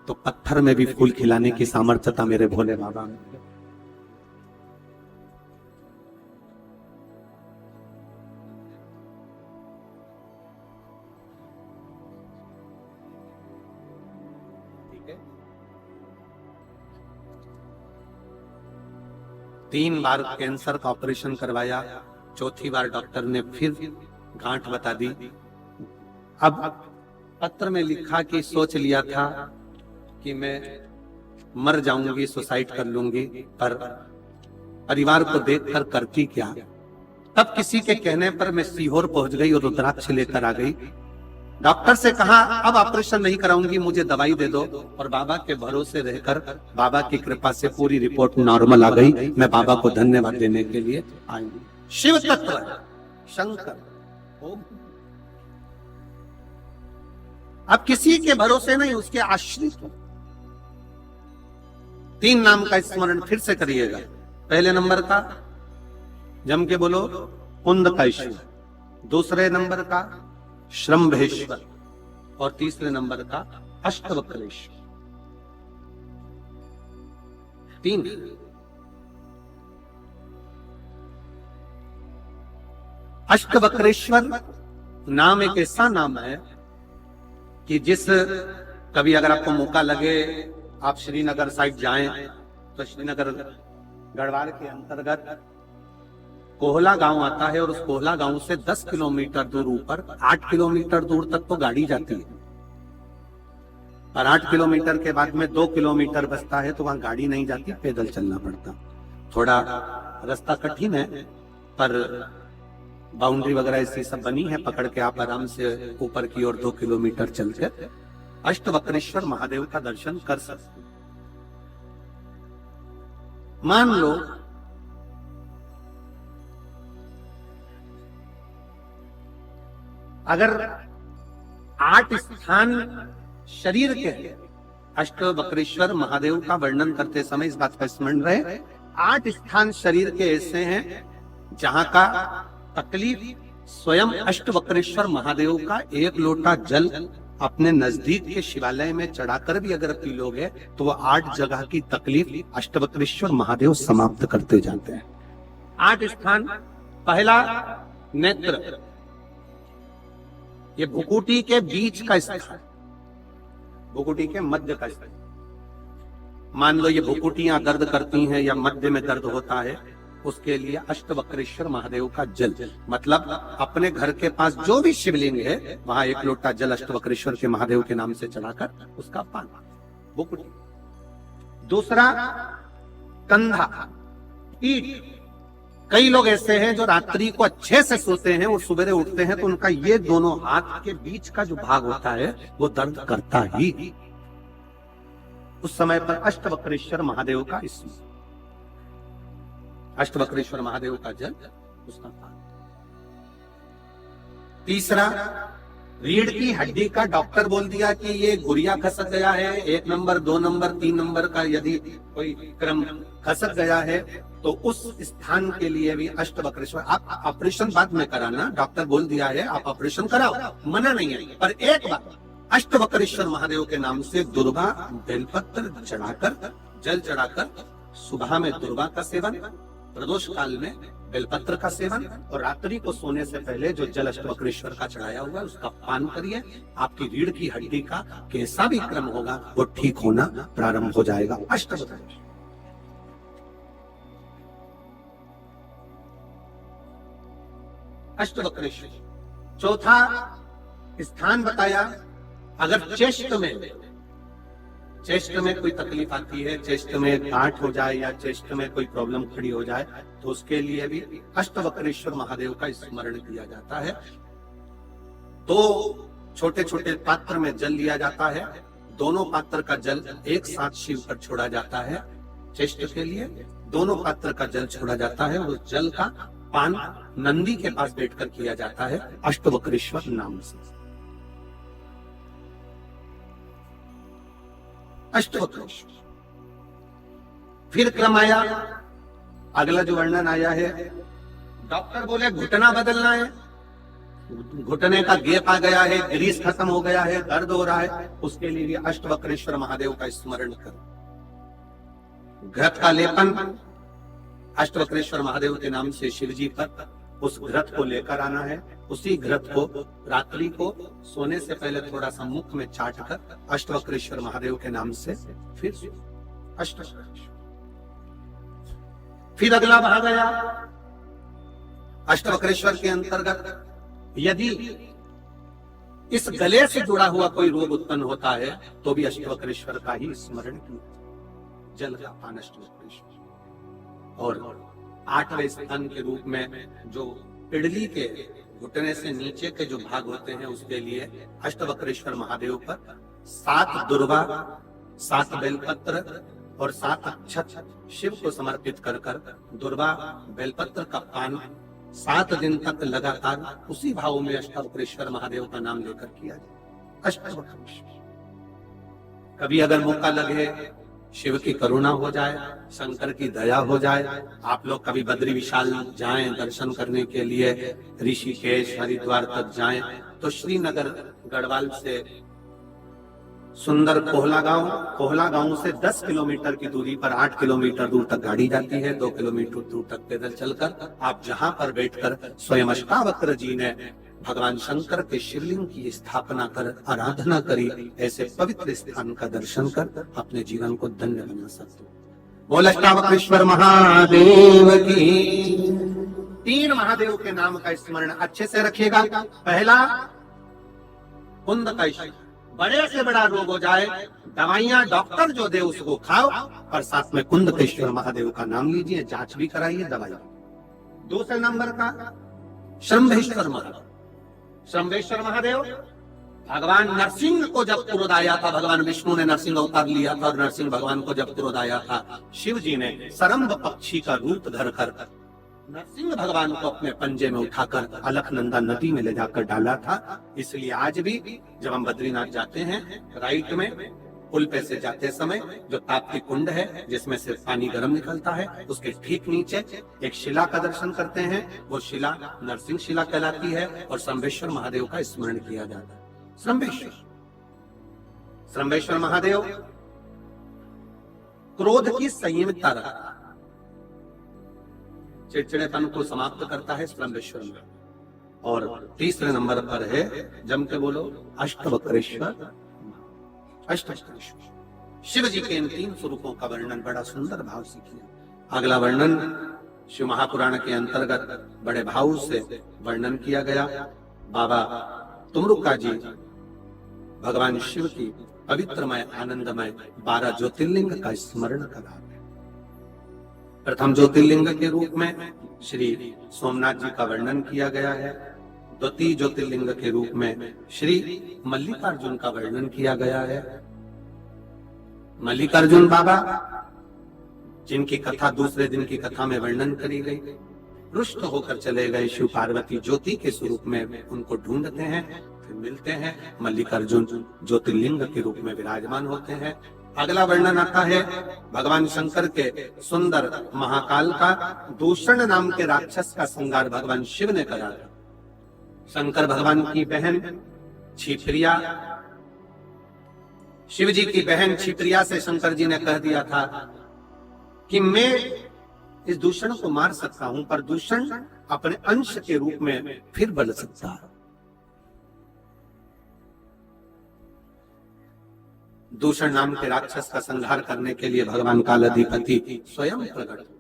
तो पत्थर में भी फूल खिलाने की सामर्थ्यता मेरे भोले बाबा में। ठीक है, 3 बार कैंसर का ऑपरेशन करवाया, चौथी बार डॉक्टर ने फिर गांठ बता दी। अब पत्र में लिखा कि सोच लिया था कि मैं मर जाऊंगी, सुसाइड कर लूंगी, पर परिवार को देखकर करती क्या। तब किसी के कहने पर मैं सीहोर पहुंच गई और रुद्राक्ष लेकर आ गई। डॉक्टर से कहा अब ऑपरेशन नहीं कराऊंगी, मुझे दवाई दे दो, और बाबा के भरोसे रहकर बाबा की कृपा से पूरी रिपोर्ट नॉर्मल आ गई। मैं बाबा को धन्यवाद देने के लिए आई। शिव तत्व शंकर, अब किसी के भरोसे नहीं, उसके आश्रित हो। 3 नाम का स्मरण फिर से करिएगा। पहले नंबर का जम के बोलो कुंदकेश्वर, दूसरे नंबर का श्रम्भेश्वर, और तीसरे नंबर का अष्टवक्रेश्वर। 3 अष्टवक्रेश्वर नाम एक ऐसा नाम है कि जिस कभी अगर आपको मौका लगे आप श्रीनगर साइड जाएं, तो श्रीनगर गढ़वाल के अंतर्गत कोहला गांव आता है, और उस कोहला गांव से 10 किलोमीटर दूर ऊपर 8 किलोमीटर दूर तक तो गाड़ी जाती है, और 8 किलोमीटर के बाद में 2 किलोमीटर बचता है, तो वहां गाड़ी नहीं जाती, पैदल चलना पड़ता। थोड़ा रास्ता कठिन है, पर बाउंड्री वगैरह ऐसी सब बनी है, पकड़ के आप आराम से ऊपर की ओर 2 किलोमीटर चलकर अष्टवक्रेश्वर महादेव का दर्शन कर सकते। मान लो अगर 8 स्थान शरीर के, अष्टवक्रेश्वर महादेव का वर्णन करते समय इस बात का स्मरण रहे, 8 स्थान शरीर के ऐसे हैं जहां का तकलीफ स्वयं अष्टवक्रेश्वर महादेव का 1 लोटा जल अपने नजदीक के शिवालय में चढ़ाकर भी अगर पी लोगे तो वो 8 जगह की तकलीफ अष्टवक्रेश्वर महादेव समाप्त करते जाते हैं। 8 स्थान। पहला नेत्र, ये भुकुटी के बीच का स्थान, भुकुटी के मध्य का स्थान। मान लो ये भुकुटियां दर्द करती हैं या मध्य में दर्द होता है, उसके लिए अष्टवक्रेश्वर महादेव का जल, मतलब अपने घर के पास जो भी शिवलिंग है वहां 1 लोटा जल अष्टवक्रेश्वर के महादेव के नाम से चढ़ाकर उसका पान, भुकुटी। दूसरा कंधा, पीठ। कई लोग ऐसे हैं जो रात्रि को अच्छे से सोते हैं और सुबह उठते हैं तो उनका ये दोनों हाथ के बीच का जो भाग होता है वो दर्द करता ही। उस समय पर अष्टवक्रेश्वर महादेव का स्मरण, अष्टवक्रेश्वर महादेव का जल, उसका पान। तीसरा रीढ़ की हड्डी का डॉक्टर बोल दिया कि ये गुरिया खसक गया है, 1 नंबर 2 नंबर 3 नंबर का यदि कोई क्रम खसक गया है तो उस स्थान के लिए भी अष्टवक्रेश्वर। आप ऑपरेशन बाद में कराना, डॉक्टर बोल दिया है आप ऑपरेशन कराओ, मना नहीं है, पर एक बार अष्टवक्रेश्वर महादेव के नाम से दुर्वा बेलपत्र चढ़ाकर, जल चढ़ाकर, सुबह में दुर्वा का सेवन, प्रदोष काल में बेलपत्र का सेवन, और रात्रि को सोने से पहले जो जल अष्टवक्रेश्वर का चढ़ाया हुआ है उसका पान करिए। आपकी रीढ़ की हड्डी का कैसा भी क्रम होगा वो ठीक होना प्रारंभ हो जाएगा। अष्टवक्रेश्वर। अष्टवक्रेश्वर। चौथा स्थान बताया, अगर चेस्ट में कोई तकलीफ आती है, चेस्ट में गांठ हो जाए या चेस्ट में कोई प्रॉब्लम खड़ी हो जाए तो उसके लिए भी अष्टवक्रेश्वर महादेव का स्मरण किया जाता है। 2 छोटे छोटे पात्र में जल लिया जाता है, दोनों पात्र का जल एक साथ शिव पर छोड़ा जाता है। चेष्ट के लिए दोनों पात्र का जल छोड़ा जाता है और उस जल का पान नंदी के पास बैठकर किया जाता है अष्टवक्रेश्वर नाम से। अष्टवक्रेश्वर। फिर क्रम आया, अगला जो वर्णन आया है, डॉक्टर बोले घुटना बदलना है, घुटने का गेप आ गया है, ग्रीस खत्म हो गया है, दर्द हो रहा है, उसके लिए भी अष्टवक्रेश्वर महादेव का स्मरण करो। घृत का लेपन अष्टवक्रेश्वर महादेव के नाम से शिव जी पर उस घृत को लेकर आना है। उसी घृत को रात्रि को सोने से पहले थोड़ा सा मुख में चाट कर अष्टवक्रेश्वर महादेव के नाम से फिर अष्टवक्रेश्वर। फिर अगला भाग आया, अष्टवक्रेश्वर के अंतर्गत यदि इस गले से जुड़ा हुआ कोई रोग उत्पन्न होता है तो भी अष्टवक्रेश्वर का ही स्मरण किया। जल का पान अष्टवक्रेश्वर। और 8वें स्थान के रूप में जो पिड़ली के घुटने से नीचे के जो भाग होते हैं उसके लिए अष्टवक्रेश्वर महादेव पर 7 दुर्वा, 7 बेलपत्र और 7 अक्षत शिव को समर्पित कर दुर्वा बेलपत्र का पान 7 दिन तक लगातार उसी भाव में अष्टवक्रेश्वर महादेव का नाम लेकर किया जाए। अष्टवक्रेश्वर। कभी अगर मौका लगे, शिव की करुणा हो जाए, शंकर की दया हो जाए, आप लोग कभी बद्री विशाल जाएं दर्शन करने के लिए, ऋषिकेश हरिद्वार तक जाएं, तो श्रीनगर गढ़वाल से सुंदर कोहला गांव से 10 किलोमीटर की दूरी पर 8 किलोमीटर दूर तक गाड़ी जाती है, 2 किलोमीटर दूर तक पैदल चलकर आप जहां पर बैठकर स्वयं अष्टावक्र जी ने भगवान शंकर के शिवलिंग की स्थापना कर आराधना करी, ऐसे पवित्र स्थान का दर्शन कर अपने जीवन को धन्य बना सकते हो। बोल अष्टावक्रेश्वर महादेव की। 3 महादेव के नाम का स्मरण अच्छे से रखिएगा। पहला, कुंद कैश, बड़े से बड़ा रोग हो जाए, दवाइयां डॉक्टर जो दे उसको खाओ, और साथ में कुंदकेश्वर महादेव का नाम लीजिए, जांच भी कराइए, दवाई। दूसरे नंबर का शंभेश्वर महादेव। शंभेश्वर महादेव भगवान नरसिंह को जब क्रोध आया था, भगवान विष्णु ने नरसिंह अवतार लिया था और नरसिंह भगवान को जब क्रोध आया था, शिव जी ने सरम्भ पक्षी का रूप धरकर नरसिंह भगवान को अपने पंजे में उठाकर अलकनंदा नदी में ले जाकर डाला था। इसलिए आज भी जब हम बद्रीनाथ जाते हैं, राइट में पुल पे से जाते समय जो ताप्ती कुंड है जिसमें से पानी गर्म निकलता है, उसके ठीक नीचे एक शिला का दर्शन करते हैं। वो शिला नरसिंह शिला कहलाती है और शंभेश्वर महादेव का स्मरण किया जाता है। शंभेश्वर महादेव क्रोध की संयमितता रखता है, चिड़चिड़ेपन को समाप्त करता है शंभेश्वर में। और तीसरे नंबर पर है, जम के बोलो, अष्टवक्रेश्वर। अष्टवक्रेश्वर शिव जी के इन 3 स्वरूपों का वर्णन बड़ा सुंदर भाव से किया। अगला वर्णन शिव महापुराण के अंतर्गत बड़े भाव से वर्णन किया गया। बाबा तुमरुका जी भगवान शिव की पवित्रमय आनंदमय 12 ज्योतिर्लिंग का स्मरण करा। प्रथम ज्योतिर्लिंग के रूप में श्री सोमनाथ जी का वर्णन किया गया है। द्वितीय ज्योतिर्लिंग के रूप में श्री मल्लिकार्जुन का वर्णन किया गया है। मल्लिकार्जुन बाबा जिनकी कथा दूसरे दिन की कथा में वर्णन करी गई, रुष्ट होकर चले गए शिव पार्वती ज्योति के स्वरूप में उनको ढूंढते हैं, फिर मिलते हैं, मल्लिकार्जुन ज्योतिर्लिंग के रूप में विराजमान होते हैं। अगला वर्णन आता है भगवान शंकर के सुंदर महाकाल का। दूषण नाम के राक्षस का संहार भगवान शिव ने करा था। शंकर भगवान की बहन छिप्रिया, शिव जी की बहन छिप्रिया से शंकर जी ने कह दिया था कि मैं इस दूषण को मार सकता हूं, पर दूषण अपने अंश के रूप में फिर बन सकता है। दूषण नाम के राक्षस का संहार करने के लिए भगवान कालाधिपति स्वयं प्रकट होते।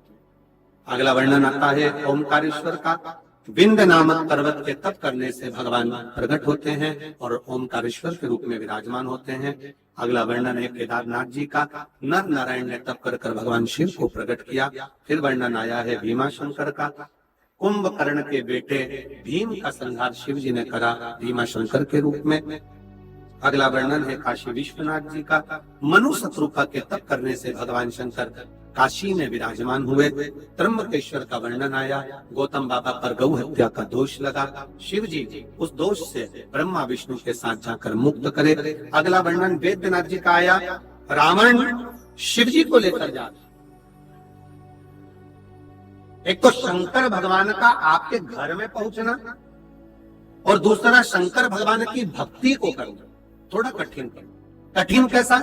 अगला वर्णन आता है ओमकारेश्वर का। विंध्य नामक पर्वत के तप करने से भगवान प्रकट होते हैं और ओमकारेश्वर के रूप में विराजमान होते हैं। अगला वर्णन है केदारनाथ जी का। नर नारायण ने तप कर भगवान शिव को प्रकट किया। फिर वर्णन आया है भीमाशंकर का। कुंभकर्ण के बेटे भीम का संहार शिव जी ने करा भीमाशंकर के रूप में। अगला वर्णन है काशी विश्वनाथ जी का। मनु शत्रुपा के तप करने से भगवान शंकर काशी में विराजमान हुए। त्र्यंबकेश्वर का वर्णन आया। गौतम बाबा पर गौ हत्या का दोष लगा। शिव जी उस दोष से ब्रह्मा विष्णु के साथ जाकर मुक्त करे। अगला वर्णन वेद्यनाथ जी का आया। रावण शिव जी को लेकर जा, एक तो शंकर भगवान का आपके घर में पहुंचना और दूसरा शंकर भगवान की भक्ति को करना थोड़ा कठिन। कठिन कैसा?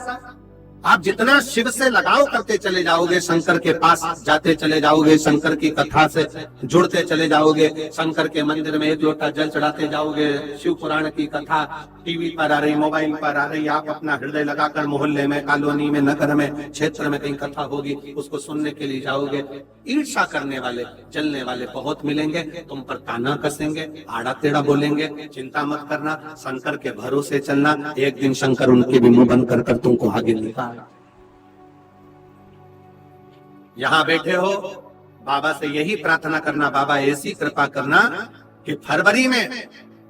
आप जितना शिव से लगाव करते चले जाओगे, शंकर के पास जाते चले जाओगे, शंकर की कथा से जुड़ते चले जाओगे, शंकर के मंदिर में एक लोटा जल चढ़ाते जाओगे, शिव पुराण की कथा टीवी पर आ रही, मोबाइल पर आ रही, आप अपना हृदय लगाकर मोहल्ले में, कॉलोनी में, नगर में, क्षेत्र में कहीं कथा होगी उसको सुनने के लिए जाओगे। ईर्ष्या करने वाले, जलने वाले बहुत मिलेंगे, तुम पर ताना कसेंगे, आड़ा टेढ़ा बोलेंगे। चिंता मत करना, शंकर के भरोसे चलना, एक दिन शंकर उनके भी मुंह बंद कर तुमको आगे निकाल। यहां बैठे हो, बाबा से यही प्रार्थना करना, बाबा ऐसी कृपा करना कि फरवरी में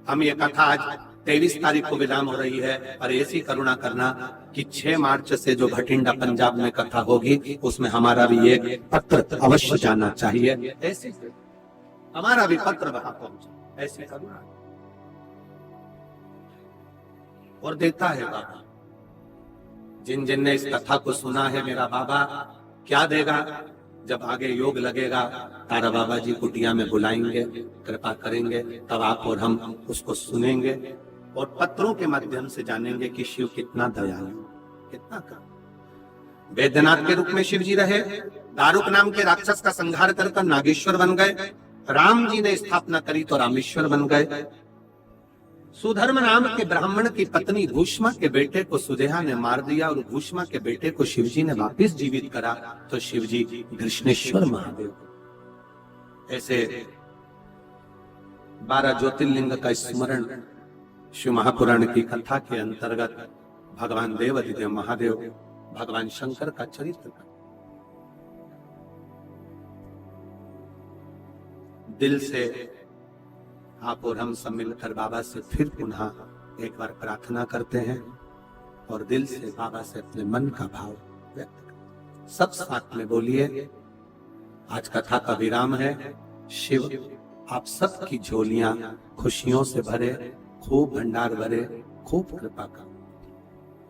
हम ये कथा आज 23 तारीख को विराम हो रही है, और ऐसी करुणा करना कि 6 मार्च से जो भटिंडा पंजाब में कथा होगी उसमें हमारा भी एक पत्र अवश्य जाना चाहिए। ऐसे हमारा भी पत्र वहां पहुंचे, ऐसी करुणा और देता है बाबा। जिन जिन ने इस कथा को सुना है, मेरा बाबा क्या देगा? जब आगे योग लगेगा, तारा बाबा जी कुटिया में बुलाएंगे, कृपा करेंगे, तब आप और हम उसको सुनेंगे और पत्रों के माध्यम से जानेंगे कि शिव कितना दयालु, कितना कर। वैद्यनाथ के रूप में शिव जी रहे, दारुक नाम के राक्षस का संहार कर नागेश्वर बन गए, राम जी ने स्थापना करी तो रामेश्वर बन गए। सुधर्म नाम के ब्राह्मण की पत्नी भूष्मा के बेटे को सुदेहा ने मार दिया और भूष्मा के बेटे को शिवजी ने वापिस जीवित करा तो शिवजी कृष्णेश्वर महादेव। ऐसे 12 ज्योतिर्लिंग का स्मरण शिव महापुराण की कथा के अंतर्गत भगवान देवाधिदेव महादेव, भगवान शंकर का चरित्र का दिल से आप और हम सब मिलकर बाबा से फिर पुनः एक बार प्रार्थना करते हैं और दिल से बाबा से अपने मन का भाव व्यक्त करते हैं। सब साथ में बोलिए। आज कथा का विराम है। शिव आप सबकी झोलियां खुशियों से भरे, खूब भंडार भरे, खूब कृपा का,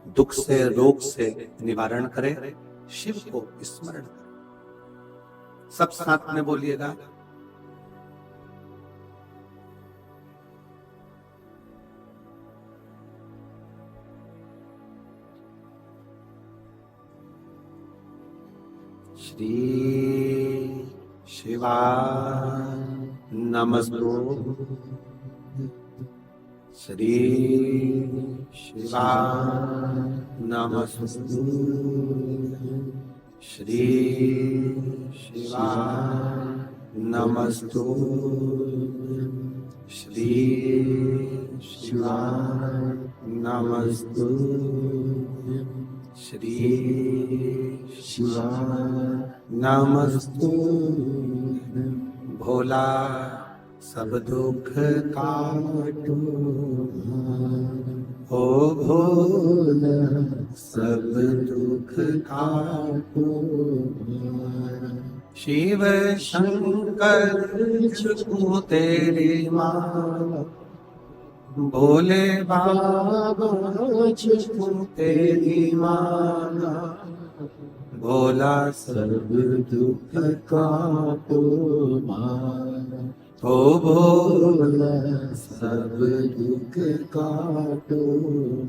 दुख से रोग से निवारण करे, शिव को स्मरण करे। सब साथ में बोलिएगा। श्री शिवाय नमस्तु। श्री शिवाय नमस्तु। श्री शिवाय नमस्तु। श्री शिवाय नमस्तु। श्री शिवाय नमस्तु। भोला सब दुख काटो, ओ भोला सब दुख काटो। शिव शंकर झुकूं तेरी माला, भोले बाबा झुकूं तेरी माला। भोला सब दुख काटो माला, ओ भोला सब दुख काटो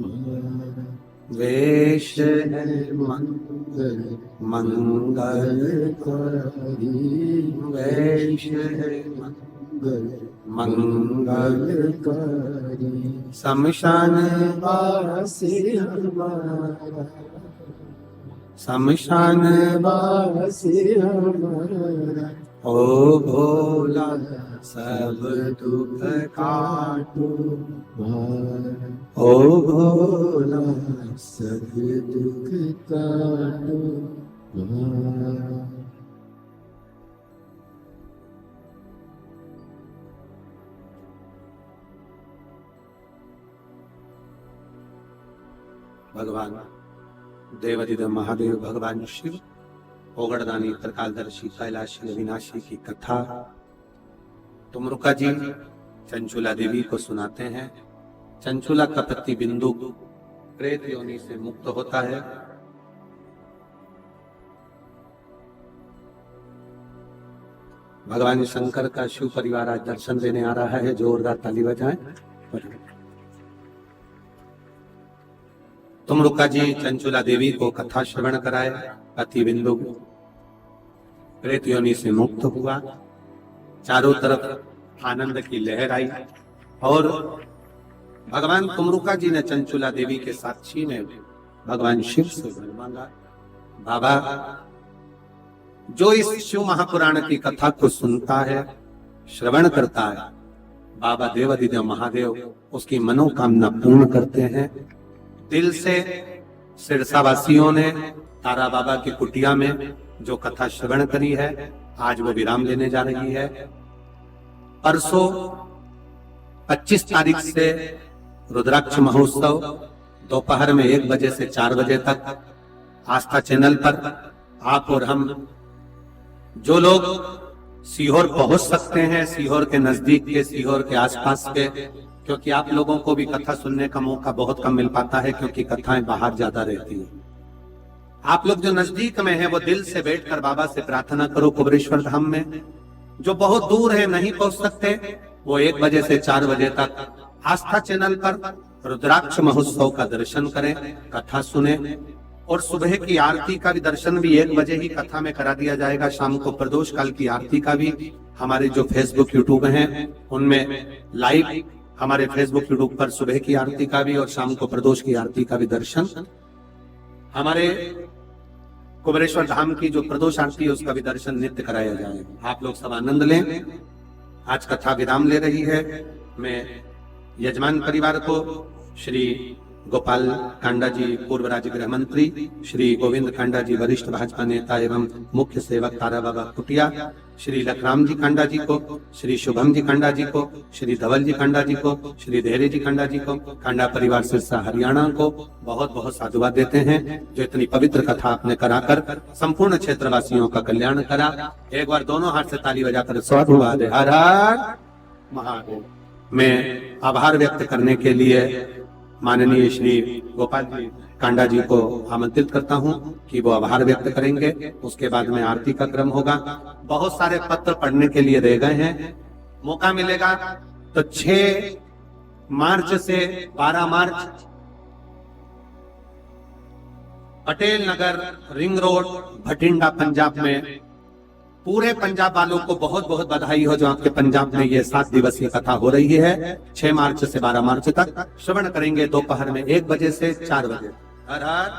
माला। वेश है मंगल मंगलकारी, वेश है मंगल मंगलकारी। शमशान वासी हमारा, शमशान वासी हमारा। ओ भोला सब दुख काटो मारा, ओ भोला सब दुख काटो मारा। भगवान देवाधिदेव महादेव भगवान शिव ओगड़दानी त्रिकालदर्शी कैलाशी अविनाशी की कथा तुमरुका जी चंचुला देवी को सुनाते हैं। चंचुला का पति बिंदु प्रेत योनि से मुक्त होता है। भगवान शंकर का शिव परिवार आज दर्शन देने आ रहा है। जोरदार ताली बजाएं। तुमरुका जी चंचुला देवी को कथा श्रवण कराए। पति बिंदु प्रेत योनि से मुक्त हुआ। चारों तरफ आनंद की लहर आई और भगवान तुमरुका जी ने चंचुला देवी के साक्षी में भगवान शिव से वर मांगा, बाबा जो इस शिव महापुराण की कथा को सुनता है, श्रवण करता है, बाबा देवाधिदेव महादेव उसकी मनोकामना पूर्ण करते हैं। दिल से सिरसा वासियों ने तारा बाबा की कुटिया में जो कथा श्रवण करी है, आज वो विराम लेने जा रही है। परसों 25 तारीख से रुद्राक्ष महोत्सव दोपहर में 1 बजे से 4 बजे तक आस्था चैनल पर आप और हम जो लोग सीहोर पहुंच सकते हैं, सीहोर के नजदीक के, सीहोर के आसपास के, क्योंकि आप लोगों को भी कथा सुनने का मौका बहुत कम मिल पाता है क्योंकि कथाएं बाहर ज्यादा रहती हैं। आप लोग जो नजदीक में हैं वो दिल से बैठकर बाबा से प्रार्थना करो कुबेरेश्वर धाम में। जो बहुत दूर है नहीं पहुंच सकते वो 1 बजे से 4 बजे तक आस्था चैनल पर रुद्राक्ष महोत्सव का दर्शन करें, कथा सुने और सुबह की आरती का भी दर्शन भी 1 बजे ही कथा में करा दिया जाएगा। शाम को प्रदोष काल की आरती का भी हमारे जो फेसबुक यूट्यूब हैं उनमें लाइव हमारे फेसबुक यूट्यूब पर सुबह की आरती का भी और शाम को प्रदोष की आरती का भी दर्शन, हमारे कुबेरेश्वर धाम की जो प्रदोष आरती है उसका भी दर्शन नित्य कराया जाएगा। आप लोग सब आनंद लें। आज कथा विराम ले रही है। मैं यजमान परिवार को श्री गोपाल कांडा जी पूर्व राज्य गृह मंत्री, श्री गोविंद कांडा जी वरिष्ठ भाजपा नेता एवं मुख्य सेवक तारा बाबा कुटिया, श्री लखराम जी कांडा जी को, श्री शुभम जी कांडा जी को, श्री धवल जी कांडा जी को, श्री धैर्य जी कांडा जी को, कांडा परिवार सिरसा हरियाणा को बहुत बहुत साधुवाद देते हैं जो इतनी पवित्र कथा आपने कराकर संपूर्ण क्षेत्रवासियों का कल्याण करा। एक बार दोनों हाथ से ताली बजाकर साधुवाद। हर हर महादेव। मैं आभार व्यक्त करने के लिए माननीय श्री गोपाल जी कांडा जी को आमंत्रित करता हूं कि वो आभार व्यक्त करेंगे। उसके बाद में आरती का क्रम होगा। बहुत सारे पत्र पढ़ने के लिए रह गए हैं, मौका मिलेगा तो 6 मार्च से 12 मार्च पटेल नगर रिंग रोड भटिंडा पंजाब में पूरे पंजाब वालों को बहुत बहुत बधाई हो जो आपके पंजाब में ये 7 दिवसीय कथा हो रही है। 6 मार्च से 12 मार्च तक श्रवण करेंगे दोपहर में 1 बजे से 4 बजे। हर हर